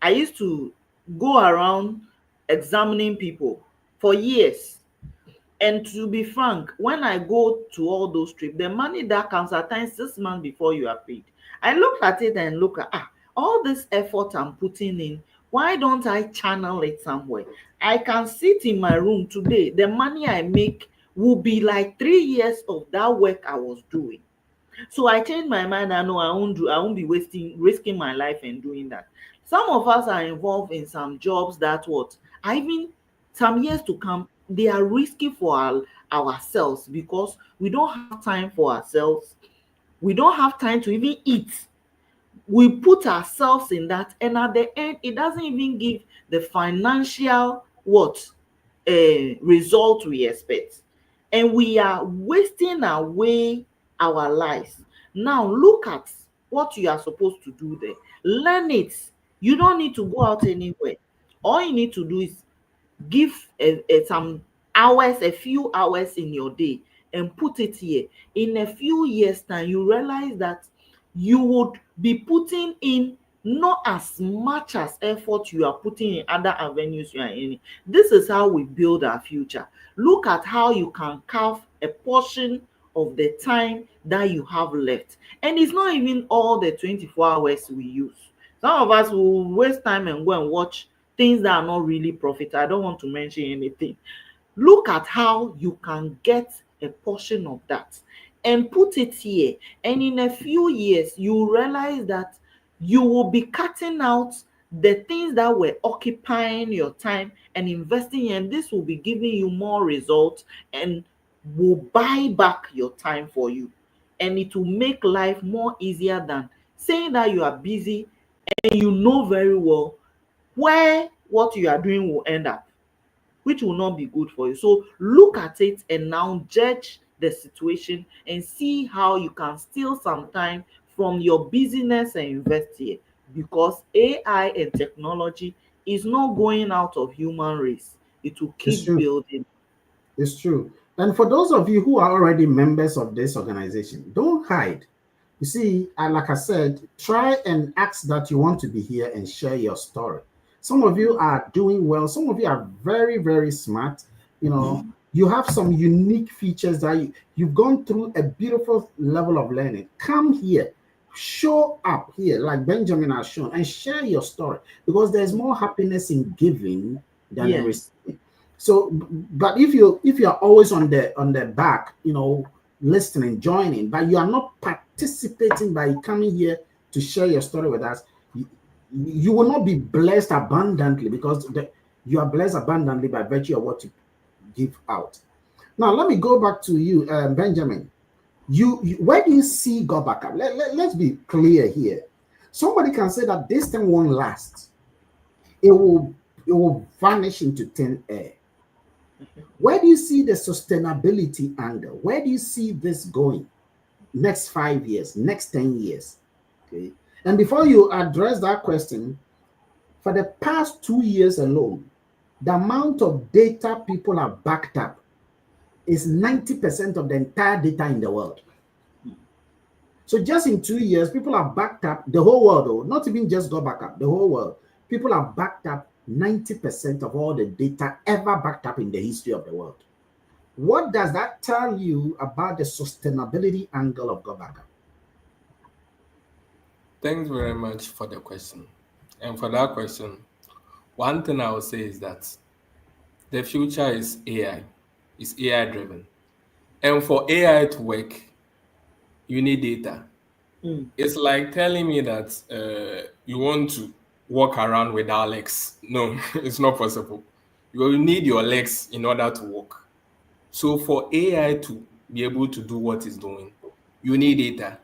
I used to go around examining people for years. And to be frank, when I go to all those trips, the money that comes at times 6 months before you are paid. I look at it and look at all this effort I'm putting in. Why don't I channel it somewhere? I can sit in my room today. The money I make will be like 3 years of that work I was doing. So I changed my mind. I know I won't be risking my life and doing that. Some of us are involved in some jobs that what I even some years to come, they are risky for ourselves because we don't have time for ourselves. We don't have time to even eat. We put ourselves in that, and at the end, it doesn't even give the financial what result we expect, and we are wasting away our lives. Now look at what you are supposed to do there. Learn it. You don't need to go out anywhere. All you need to do is give some hours, a few hours in your day, and put it here. In a few years time, you realize that you would be putting in not as much as effort you are putting in other avenues you are in. This is how we build our future. Look at how you can carve a portion of the time that you have left, and it's not even all the 24 hours we use. Some of us will waste time and go and watch things that are not really profit. I don't want to mention anything. Look at how you can get a portion of that and put it here. And in a few years, you realize that you will be cutting out the things that were occupying your time and investing in. This will be giving you more results and will buy back your time for you. And it will make life more easier than saying that you are busy and you know very well where what you are doing will end up, which will not be good for you. So look at it and now judge the situation and see how you can steal some time from your business and invest here, because AI and technology is not going out of human race. It will It's keep true. building. It's true. And for those of you who are already members of this organization, don't hide. You see, like I said, try and ask that you want to be here and share your story. Some of you are doing well. Some of you are very, very smart. You have some unique features that you've gone through a beautiful level of learning. Come here, show up here, like Benjamin has shown, and share your story, because there's more happiness in giving than in Yeah. receiving. So, but if you're always on the back, listening, joining, but you are not participating by coming here to share your story with us, you will not be blessed abundantly, because you are blessed abundantly by virtue of what you give out. Now, let me go back to you, Benjamin. Where do you see GotBackUp? Let's be clear here. Somebody can say that this thing won't last. It will vanish into thin air. Where do you see the sustainability angle? Where do you see this going? Next 5 years, next 10 years? Okay. And before you address that question, For the past 2 years alone, the amount of data people have backed up is 90% of the entire data in the world. So just in 2 years, people have backed up the whole world, though, not even just GotBackUp, the whole world. People have backed up 90% of all the data ever backed up in the history of the world. What does that tell you about the sustainability angle of GotBackUp? Thanks very much for the question. And for that question, one thing I would say is that the future is AI. It's AI driven. And for AI to work, you need data. It's like telling me that you want to walk around without legs. No, it's not possible. You will need your legs in order to walk. So for AI to be able to do what it's doing, you need data.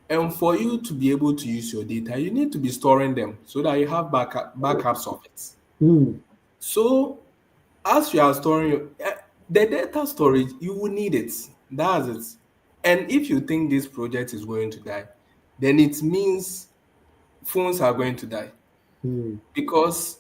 And for you to be able to use your data, you need to be storing them so that you have backups of it. So as you are storing the data storage, you will need it. That's it. And if you think this project is going to die, then it means phones are going to die. Because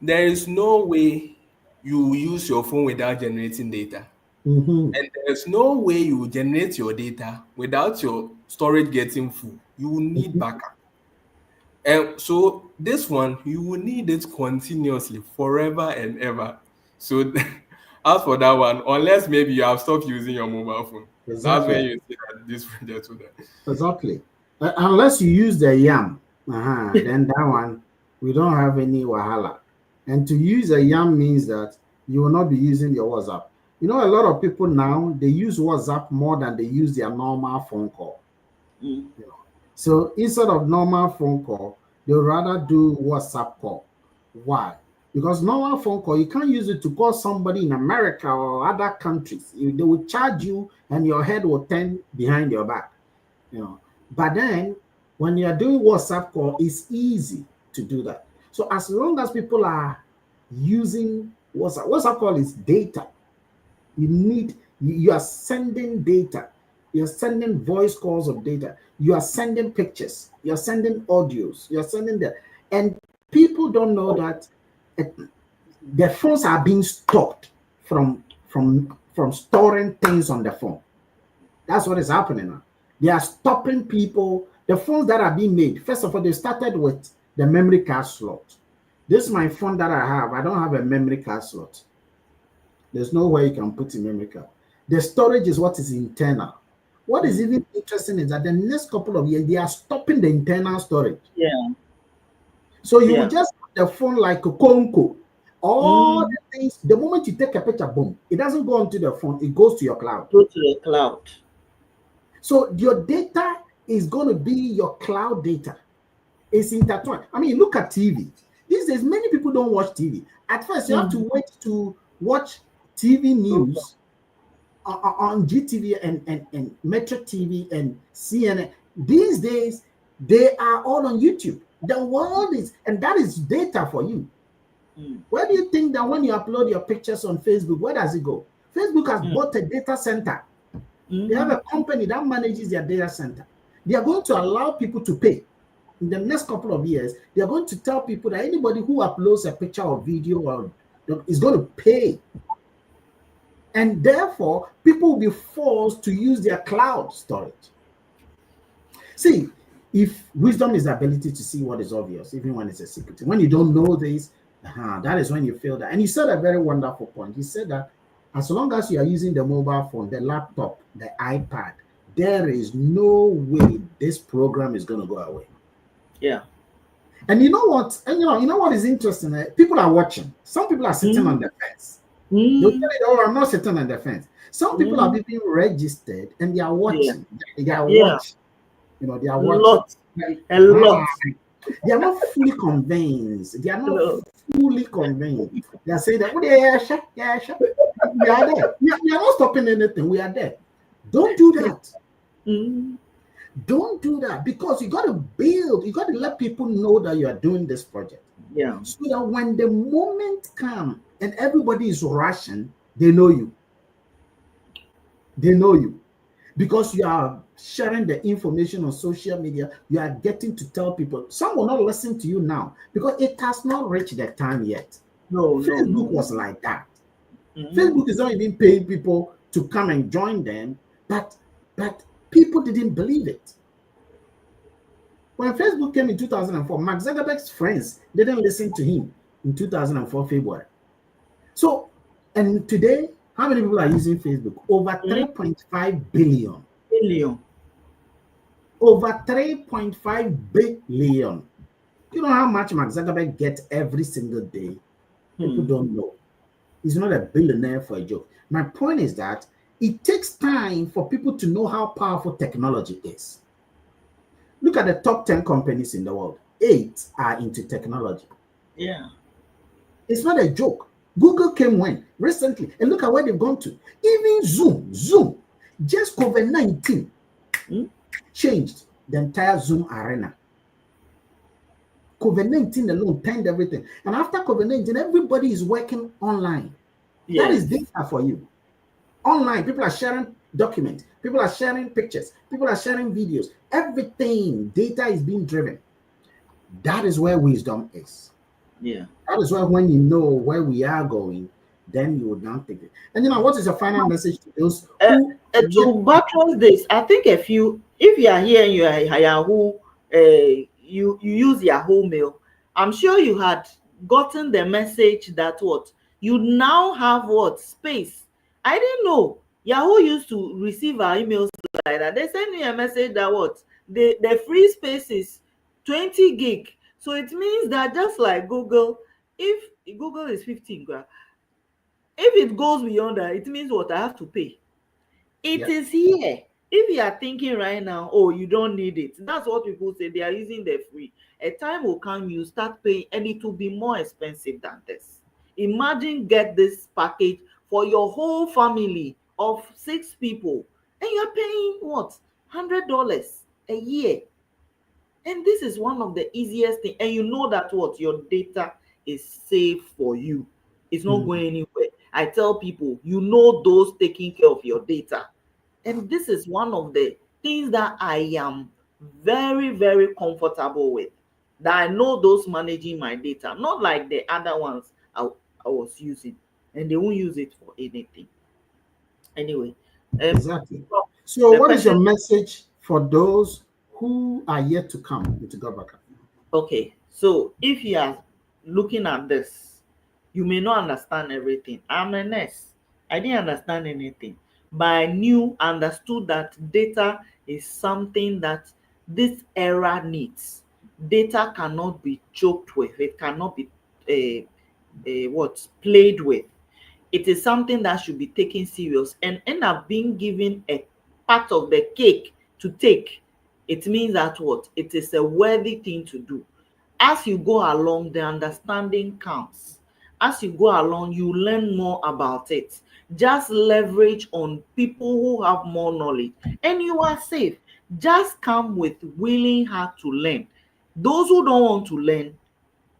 there is no way you use your phone without generating data. And there's no way you will generate your data without your storage getting full. You will need backup. And so this one, you will need it continuously, forever and ever. So as for that one, unless maybe you have stopped using your mobile phone, that's when Exactly. you see that this project will die. Exactly. Unless you use the YAM, then that one, we don't have any wahala. And to use a YAM means that you will not be using your WhatsApp. You know, a lot of people now, they use WhatsApp more than they use their normal phone call. You know. So instead of normal phone call, they would rather do WhatsApp call. Why? Because normal phone call, you can't use it to call somebody in America or other countries. They will charge you and your head will turn behind your back. You know. But then when you're doing WhatsApp call, it's easy to do that. So as long as people are using WhatsApp call is data. You are sending data. You're sending voice calls of data. You are sending pictures. You're sending audios. You're sending that. And people don't know that their phones are being stopped from storing things on the phone. That's what is happening now. They are stopping people. The phones that are being made, first of all, they started with the memory card slot. This is my phone that I have. I don't have a memory card slot. There's no way you can put in memory card. The storage is what is internal. What is even interesting is that the next couple of years, they are stopping the internal storage. Yeah. So you will just have the phone like a Conco. All the things, the moment you take a picture, boom, it doesn't go onto the phone, it goes to your cloud. Go to the cloud. So your data is going to be your cloud data. It's intertwined. I mean, look at TV. These days, many people don't watch TV. At first, you have to wait to watch TV news on GTV and Metro TV and CNN. These days, they are all on YouTube. The world is, and that is data for you. Where do you think that when you upload your pictures on Facebook, where does it go? Facebook has bought a data center. They have a company that manages their data center. They are going to allow people to pay. In the next couple of years, they are going to tell people that anybody who uploads a picture or video is going to pay. And therefore, people will be forced to use their cloud storage. See, if wisdom is the ability to see what is obvious, even when it's a secret. When you don't know this, that is when you feel that. And you said a very wonderful point. You said that as long as you are using the mobile phone, the laptop, the iPad, there is no way this program is going to go away. Yeah. And you know what? And you know what is interesting? People are watching. Some people are sitting on the fence. They'll tell you, oh, I'm not sitting on the fence. Some people have been registered and they are watching. They are watching. You know, they are watching. A lot. They are not fully convinced. They are not fully convinced. They are saying that, oh, yeah, we are there. We are not stopping anything. We are there. Don't do that. Don't do that, because you got to build, you got to let people know that you are doing this project. Yeah. So that when the moment comes and everybody is rushing, they know you. They know you. Because you are sharing the information on social media, you are getting to tell people. Some will not listen to you now because it has not reached the time yet. No, no, Facebook no. was like that. Mm-hmm. Facebook is not even paying people to come and join them, but people didn't believe it. When Facebook came in 2004, Mark Zuckerberg's friends didn't listen to him in 2004 February. So, and today, how many people are using Facebook? Over 3.5 billion. Billion. Over 3.5 billion. You know how much Mark Zuckerberg gets every single day? People don't know. He's not a billionaire for a joke. My point is that it takes time for people to know how powerful technology is. Look at the top 10 companies in the world. 8 are into technology. Yeah. It's not a joke. Google came when? Recently. And look at where they've gone to. Even Zoom, just COVID-19 changed the entire Zoom arena. COVID-19 alone turned everything. And after COVID-19, everybody is working online. Yes. That is data for you. Online, people are sharing documents, people are sharing pictures, people are sharing videos. Everything, data is being driven. That is where wisdom is. Yeah. That is why when you know where we are going, then you would not think it. And what is your final message to those who To buttress this, I think if you are here and you are Yahoo, you use Yahoo Mail, I'm sure you had gotten the message that what you now have what space. I didn't know Yahoo used to receive our emails like that. They send me a message that what the free space is 20 gig. So it means that just like Google, if Google is 15 gra, if it goes beyond that, it means what I have to pay. It is here. If you are thinking right now, oh, you don't need it, that's what people say. They are using the free. A time will come, you start paying, and it will be more expensive than this. Imagine get this package for your whole family of 6 people, and you're paying what, $100 a year. And this is one of the easiest thing. And you know that what your data is safe for you. It's not going anywhere. I tell people, you know those taking care of your data. And this is one of the things that I am very, very comfortable with. That I know those managing my data, not like the other ones I was using. And they won't use it for anything. Anyway, exactly. So, the what is question. your message for those who are yet to come into GotBackUp? Okay, so if you are looking at this, you may not understand everything. I'm a nurse. I didn't understand anything, but I understood that data is something that this era needs. Data cannot be joked with. It cannot be played with. It is something that should be taken serious and end up being given a part of the cake to take. It means that what? It is a worthy thing to do. As you go along, the understanding counts. As you go along, you learn more about it. Just leverage on people who have more knowledge and you are safe. Just come with willing heart to learn. Those who don't want to learn,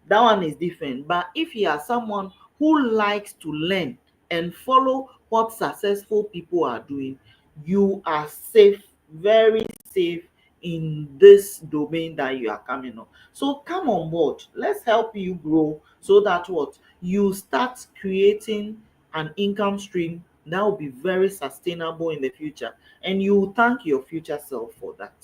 that one is different. But if you are someone who likes to learn and follow what successful people are doing, you are safe, very safe in this domain that you are coming on. So come on board. Let's help you grow so that what you start creating an income stream that will be very sustainable in the future, and you will thank your future self for that.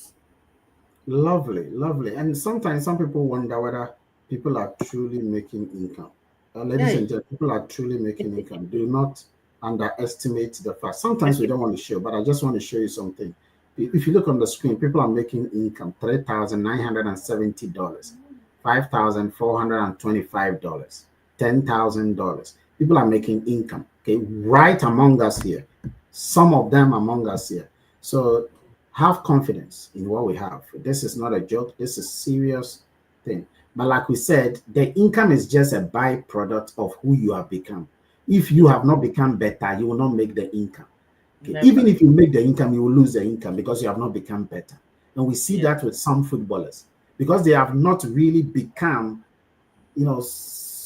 Lovely, lovely. And sometimes some people wonder whether people are truly making income. Ladies Hey, and gentlemen, people are truly making income. Do not underestimate the fact. Sometimes we don't want to show, but I just want to show you something. If you look on the screen, people are making income $3,970, $5,425, $10,000. People are making income, okay, right among us here. Some of them among us here. So have confidence in what we have. This is not a joke. This is serious thing. But like we said, the income is just a byproduct of who you have become. If you have not become better, you will not make the income. Okay? Even never. if you make the income, you will lose the income because you have not become better. And we see Yeah. that with some footballers because they have not really become,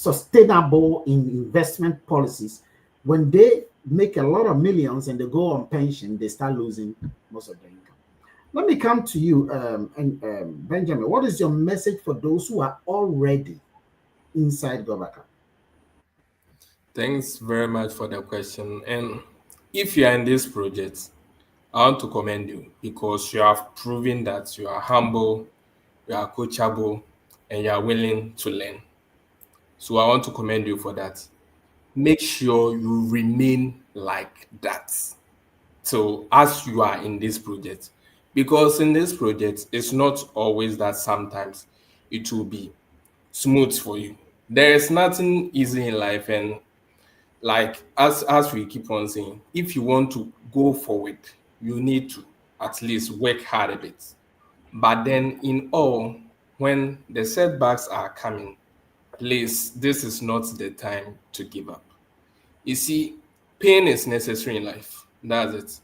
sustainable in investment policies. When they make a lot of millions and they go on pension, they start losing most of their income. Let me come to you, Benjamin. What is your message for those who are already inside GotBackUp? Thanks very much for the question. And if you are in this project, I want to commend you because you have proven that you are humble, you are coachable, and you are willing to learn. So I want to commend you for that. Make sure you remain like that. So as you are in this project, because in this project, it's not always that sometimes it will be smooth for you. There is nothing easy in life, and like as we keep on saying, if you want to go forward, you need to at least work hard a bit. But then in all, when the setbacks are coming, please, this is not the time to give up. You see, pain is necessary in life. That's it.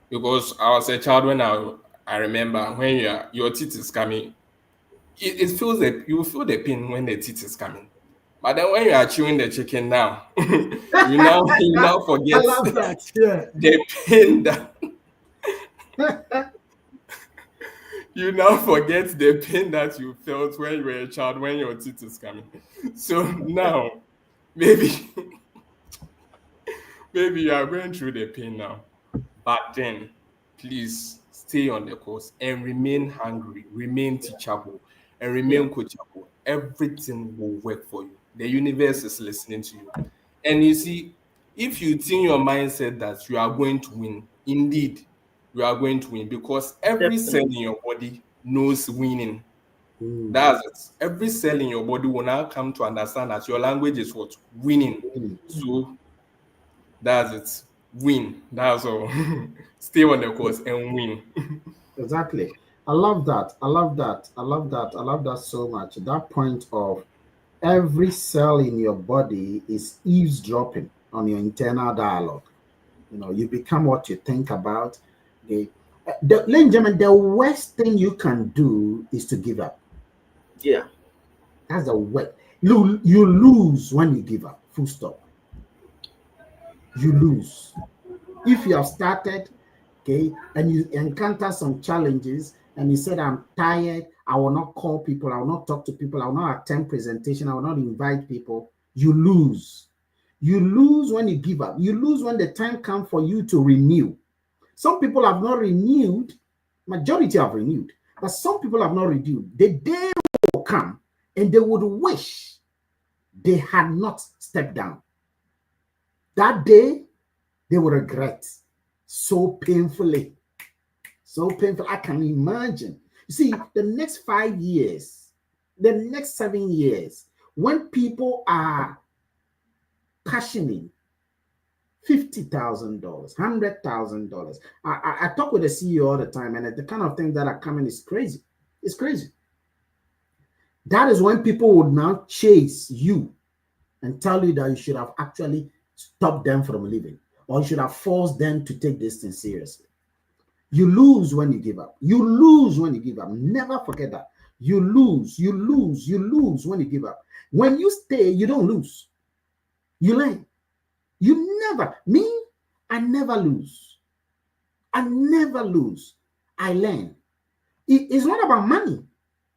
Because I was a child when I remember when your teeth is coming, it feels that you feel the pain when the teeth is coming. But then when you are chewing the chicken now, you now I forget love that. Yeah. the pain that you now forget the pain that you felt when you were a child when your teeth is coming. So now maybe maybe you are going through the pain now. But then please stay on the course and remain hungry, remain teachable, and Yeah. remain coachable. Everything will work for you. The universe is listening to you. And you see, if you think your mindset that you are going to win, indeed, you are going to win because every cell in Definitely. your body knows winning. Mm. That's it. Every cell in your body will now come to understand that your language is what? Winning. Mm. So that's it. Win. That's all. Stay on the course and win. Exactly. I love that. I love that. I love that. I love that so much. That point of every cell in your body is eavesdropping on your internal dialogue. You know, you become what you think about. Okay. Ladies and gentlemen, the worst thing you can do is to give up. Yeah. That's the worst. You lose when you give up. Full stop. You lose. If you have started, okay, and you encounter some challenges and you said, I'm tired, I will not call people, I will not talk to people, I will not attend presentation, I will not invite people, you lose. You lose when you give up. You lose when the time comes for you to renew. Some people have not renewed, majority have renewed, but some people have not renewed. The day will come and they would wish they had not stepped down. That day, they will regret so painfully. So painful. I can imagine. You see, the next 5 years, the next 7 years, when people are passionate, $50,000, $100,000. I talk with the CEO all the time, and the kind of things that are coming is crazy. It's crazy. That is when people would now chase you and tell you that you should have actually stopped them from living, or you should have forced them to take this thing seriously. You lose when you give up. You lose when you give up. Never forget that. You lose, you lose, you lose when you give up. When you stay, you don't lose. You learn. You never, me, I never lose. I never lose. I learn. It's not about money.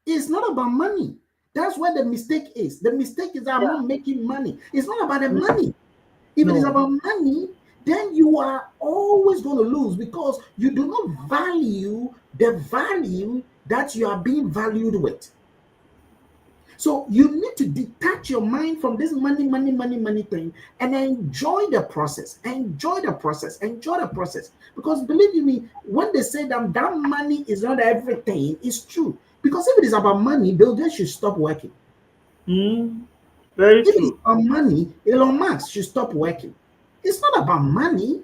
It's not about money. That's where the mistake is. The mistake is that I'm Yeah. not making money. It's not about the Mm, money. If it is no. about money, then you are always going to lose because you do not value the value that you are being valued with. So you need to detach your mind from this money, money, money, money thing and enjoy the process. Enjoy the process. Enjoy the process. Because believe you me, when they say that money is not everything, it's true. Because if it is about money, Bill Gates should stop working. Mm, very If it is true. about money, Elon Musk should stop working. It's not about money.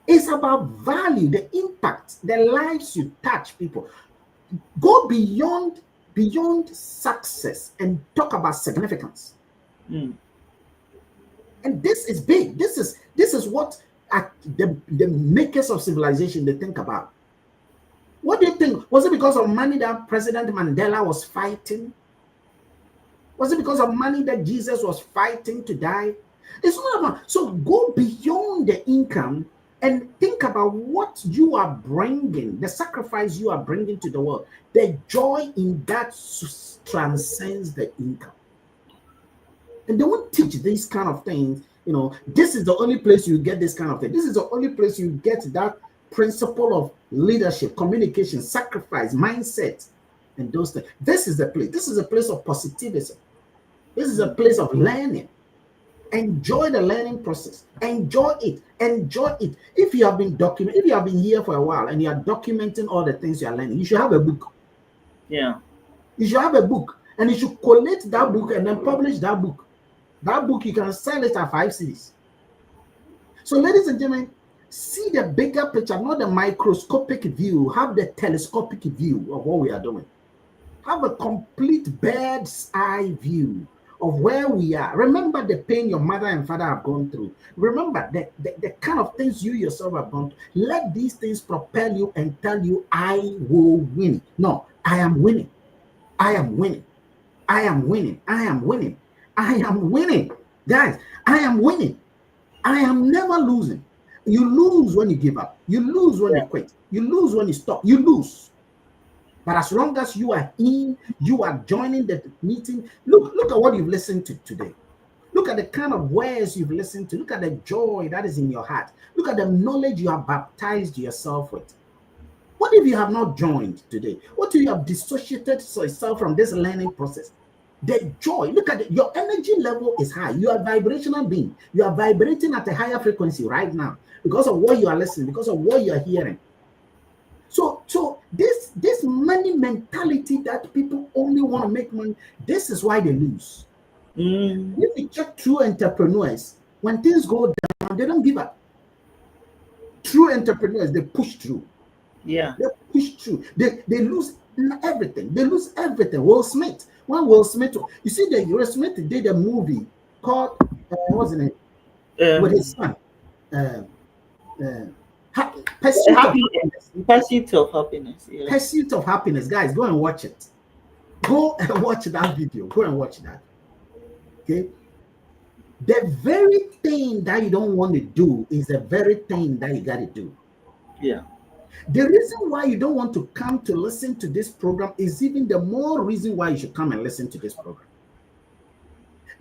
It's about value, the impact, the lives you touch people. Go beyond success and talk about significance. Mm, And this is big. This is what the makers of civilization they think about. What do you think? Was it because of money that President Mandela was fighting? Was it because of money that Jesus was fighting to die? It's not about, so go beyond the income and think about what you are bringing, the sacrifice you are bringing to the world. The joy in that transcends the income. And they won't teach these kind of things. This is the only place you get this kind of thing. This is the only place you get that principle of leadership, communication, sacrifice, mindset, and those things. This is the place. This is a place of positivism. This is a place of learning. Enjoy the learning process. Enjoy it. Enjoy it. If you have been here for a while and you are documenting all the things you are learning, you should have a book. Yeah. You should have a book, and you should collate that book and then publish that book. That book, you can sell it at 5 cities. So, ladies and gentlemen, see the bigger picture, not the microscopic view. Have the telescopic view of what we are doing. Have a complete bird's eye view of where we are. Remember the pain your mother and father have gone through. Remember the kind of things you yourself have gone through. Let these things propel you and tell you, I will win. No, I am winning. I am winning. I am winning. I am winning. I am winning. Guys, I am winning. I am never losing. You lose when you give up. You lose when you quit. You lose when you stop. You lose. But as long as you are joining the meeting, look at what you've listened to today. Look at the kind of words you've listened to. Look at the joy that is in your heart. Look at the knowledge you have baptized yourself with. What if you have not joined today? What if you have dissociated yourself from this learning process? The joy, look at it. Your energy level is high. You are a vibrational being. You are vibrating at a higher frequency right now because of what you are listening, because of what you are hearing. So this money mentality that people only want to make money, this is why they lose. If you check true entrepreneurs, when things go down, they don't give up. True entrepreneurs, they push through. Yeah. They push through. They lose everything. They lose everything. Will Smith. When Will Smith, you see, Will Smith did a movie called what's the name? With his son. Pursuit of Happiness. Pursuit of Happiness. Yeah. Pursuit of Happiness. Guys, go and watch it. Go and watch that video. Go and watch that. Okay. The very thing that you don't want to do is the very thing that you got to do. Yeah. The reason why you don't want to come to listen to this program is even the more reason why you should come and listen to this program.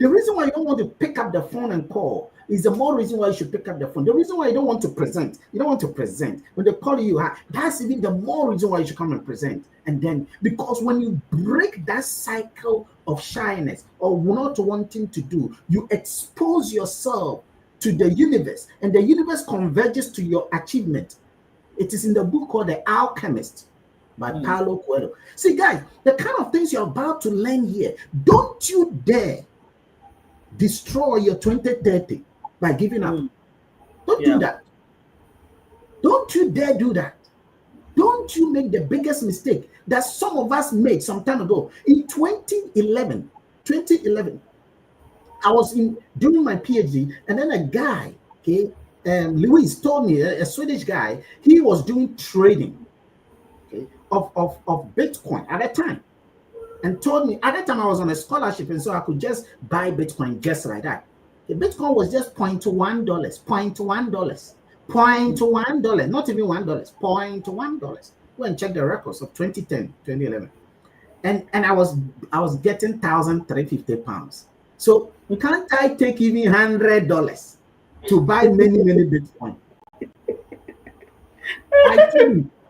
The reason why you don't want to pick up the phone and call is the more reason why you should pick up the phone. The reason why you don't want to present, when they call you, that's even the more reason why you should come and present. And then, because when you break that cycle of shyness or not wanting to do, you expose yourself to the universe, and the universe converges to your achievement. It is in the book called The Alchemist by Paulo Coelho. See, guys, the kind of things you're about to learn here, don't you dare destroy your 2030 by giving up. Don't do that. Don't you dare do that. Don't you make the biggest mistake that some of us made some time ago. In 2011, I was doing my PhD, and then a guy, Luis told me, a Swedish guy, he was doing trading of Bitcoin at that time, and told me, at that time I was on a scholarship, and so I could just buy Bitcoin just like that. The Bitcoin was just $0.1, $0.1, not even $1, $0.1. Go and check the records of 2010, 2011. And I was getting 1,350 pounds. So can't I take even $100 to buy many Bitcoin?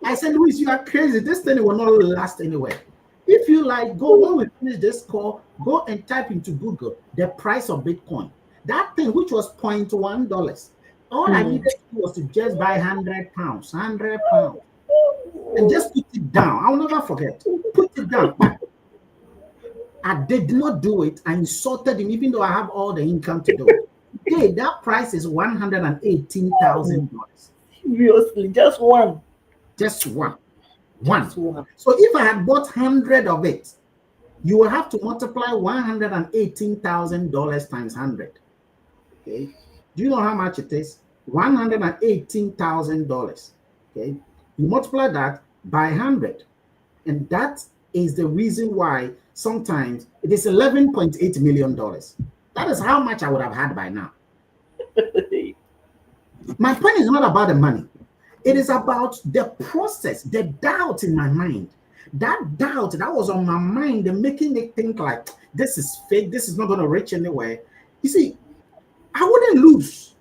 I said, Luis, you are crazy. This thing will not last anywhere. If you like, when we finish this call, go and type into Google the price of Bitcoin. That thing, which was $0.1, all I needed to do was to just buy 100 pounds, and just put it down. I'll never forget. Put it down. I did not do it. I insulted him, even though I have all the income to do it. Today, that price is $118,000. Seriously, just one. Just one. So if I had bought 100 of it, you will have to multiply $118,000 times 100. Okay. Do you know how much it is? $118,000. Okay. You multiply that by 100. And that is the reason why sometimes it is $11.8 million. That is how much I would have had by now. My point is not about the money. It is about the process, the doubt in my mind. That doubt that was on my mind and making me think like this is fake, this is not going to reach anywhere. You see, I wouldn't lose.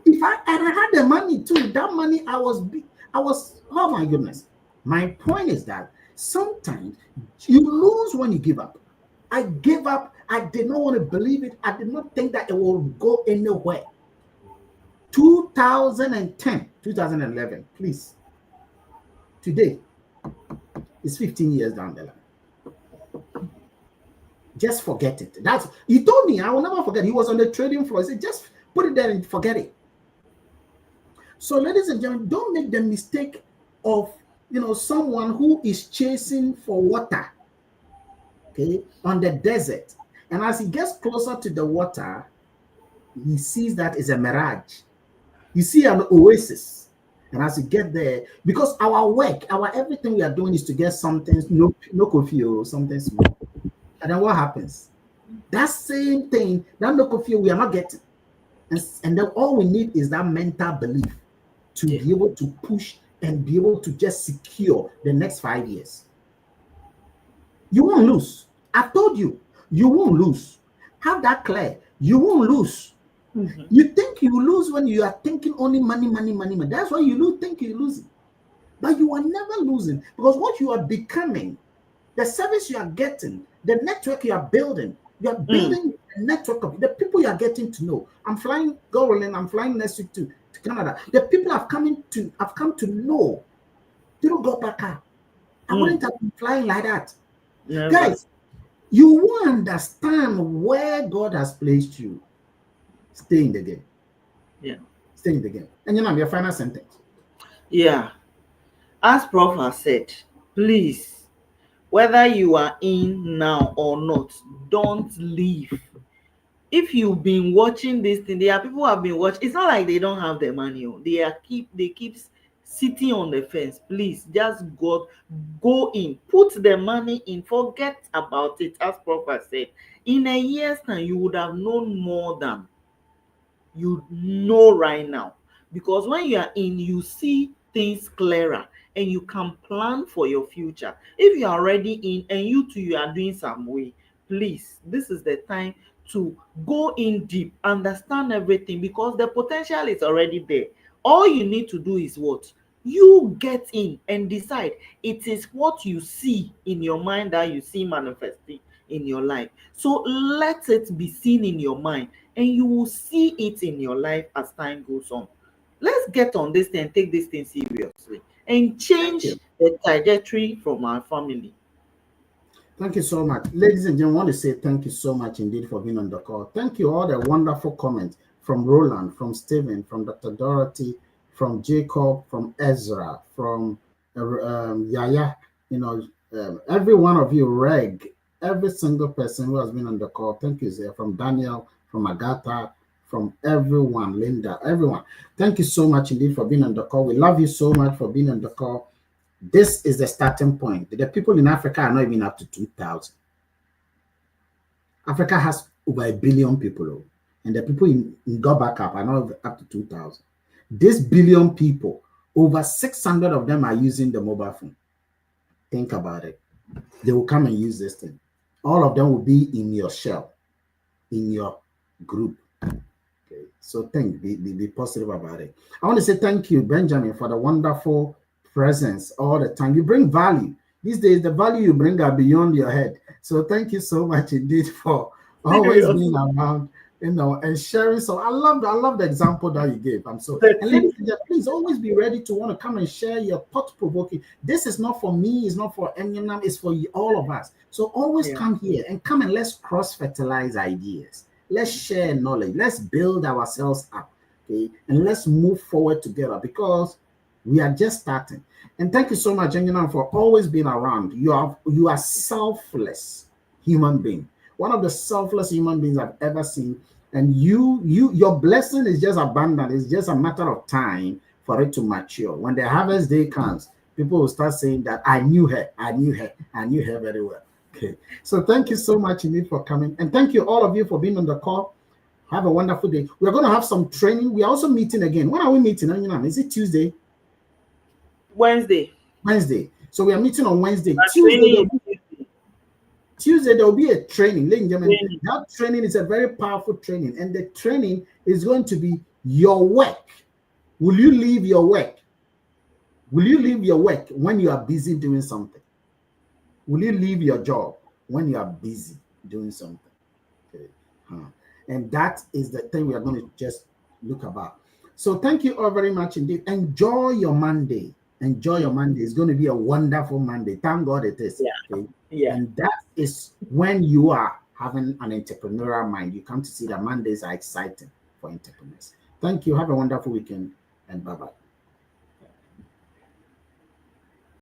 If I and I had the money too, that money oh my goodness. My point is that sometimes you lose when you give up. I gave up. I did not want to believe it. I did not think that it will go anywhere. 2010, 2011, please. Today is 15 years down the line. Just forget it. That's he told me, I will never forget. He was on the trading floor. He said, just put it there and forget it. So, ladies and gentlemen, don't make the mistake of someone who is chasing for water, okay, on the desert. And as he gets closer to the water, he sees that it's a mirage. You see an oasis. And as you get there, because our work, our everything we are doing is to get something, no coffee or something small. And then what happens? That same thing, that no coffee we are not getting. And then all we need is that mental belief to be able to push and be able to just secure the next 5 years. You won't lose. I told you, you won't lose. Have that clear. You won't lose. Mm-hmm. You think you lose when you are thinking only money, money, money, money. That's why you think you're losing. But you are never losing, because what you are becoming, the service you are getting, the network you are building a network of the people you are getting to know. I'm flying, God willing, I'm flying next week to Canada. The people I've come to know through GotBackUp. I wouldn't have been flying like that. Never. Guys, you won't understand where God has placed you. Stay in the game. Yeah. Stay in the game. And your final sentence. Yeah. As Prof has said, please, whether you are in now or not, don't leave. If you've been watching this thing, there are people who have been watching. It's not like they don't have the money. They keep sitting on the fence. Please just go in, put the money in, forget about it. As Prof said, in a year's time, you would have known more than you know right now, because when you are in, you see things clearer and you can plan for your future. If you are already in and you are doing some way, please, this is the time to go in deep, understand everything, because the potential is already there. All you need to do is what? You get in and decide. It is what you see in your mind that you see manifesting in your life. So let it be seen in your mind, and you will see it in your life as time goes on. Let's get on this thing and take this thing seriously and change the trajectory from our family. Thank you so much. Ladies and gentlemen, I want to say thank you so much indeed for being on the call. Thank you all the wonderful comments from Roland, from Stephen, from Dr. Dorothy, from Jacob, from Ezra, from Yaya, every one of you, Reg, every single person who has been on the call. Thank you, Zia, from Daniel, from Agatha, from everyone, Linda, everyone. Thank you so much indeed for being on the call. We love you so much for being on the call. This is the starting point. The people in Africa are not even up to 2,000. Africa has over 1 billion people, and the people in GotBackUp are not up to 2,000. This billion people, over 600 of them are using the mobile phone. Think about it. They will come and use this thing. All of them will be in your shell, in your group. Okay. So be positive about it. I want to say thank you, Benjamin, for the wonderful presence all the time. You bring value. These days, the value you bring are beyond your head. So thank you so much indeed for always being around, and sharing. So I love the example that you gave. And ladies and gentlemen, please always be ready to want to come and share your thought-provoking. This is not for me, it's not for anyone, it's for all of us. So always come here and let's cross-fertilize ideas. Let's share knowledge. Let's build ourselves up. Okay, and let's move forward together, because we are just starting. And thank you so much, Engineer, for always being around. You are selfless human being. One of the selfless human beings I've ever seen. And your blessing is just abundant. It's just a matter of time for it to mature. When the harvest day comes, people will start saying that I knew her very well. Okay. So thank you so much indeed for coming. And thank you all of you for being on the call. Have a wonderful day. We're going to have some training. We are also meeting again. When are we meeting? Is it Tuesday? Wednesday. Wednesday. So we are meeting on Wednesday. Our Tuesday, training there will be a training. Ladies and gentlemen, training. that training is a very powerful training. And the training is going to be your work. Will you leave your work? Will you leave your work when you are busy doing something? Will you leave your job when you are busy doing something? Okay. And that is the thing we are going to just look about. So thank you all very much indeed. Enjoy your Monday. Enjoy your Monday. It's going to be a wonderful Monday. Thank God it is. Yeah. Okay? Yeah. And that is when you are having an entrepreneurial mind. You come to see that Mondays are exciting for entrepreneurs. Thank you. Have a wonderful weekend and bye-bye.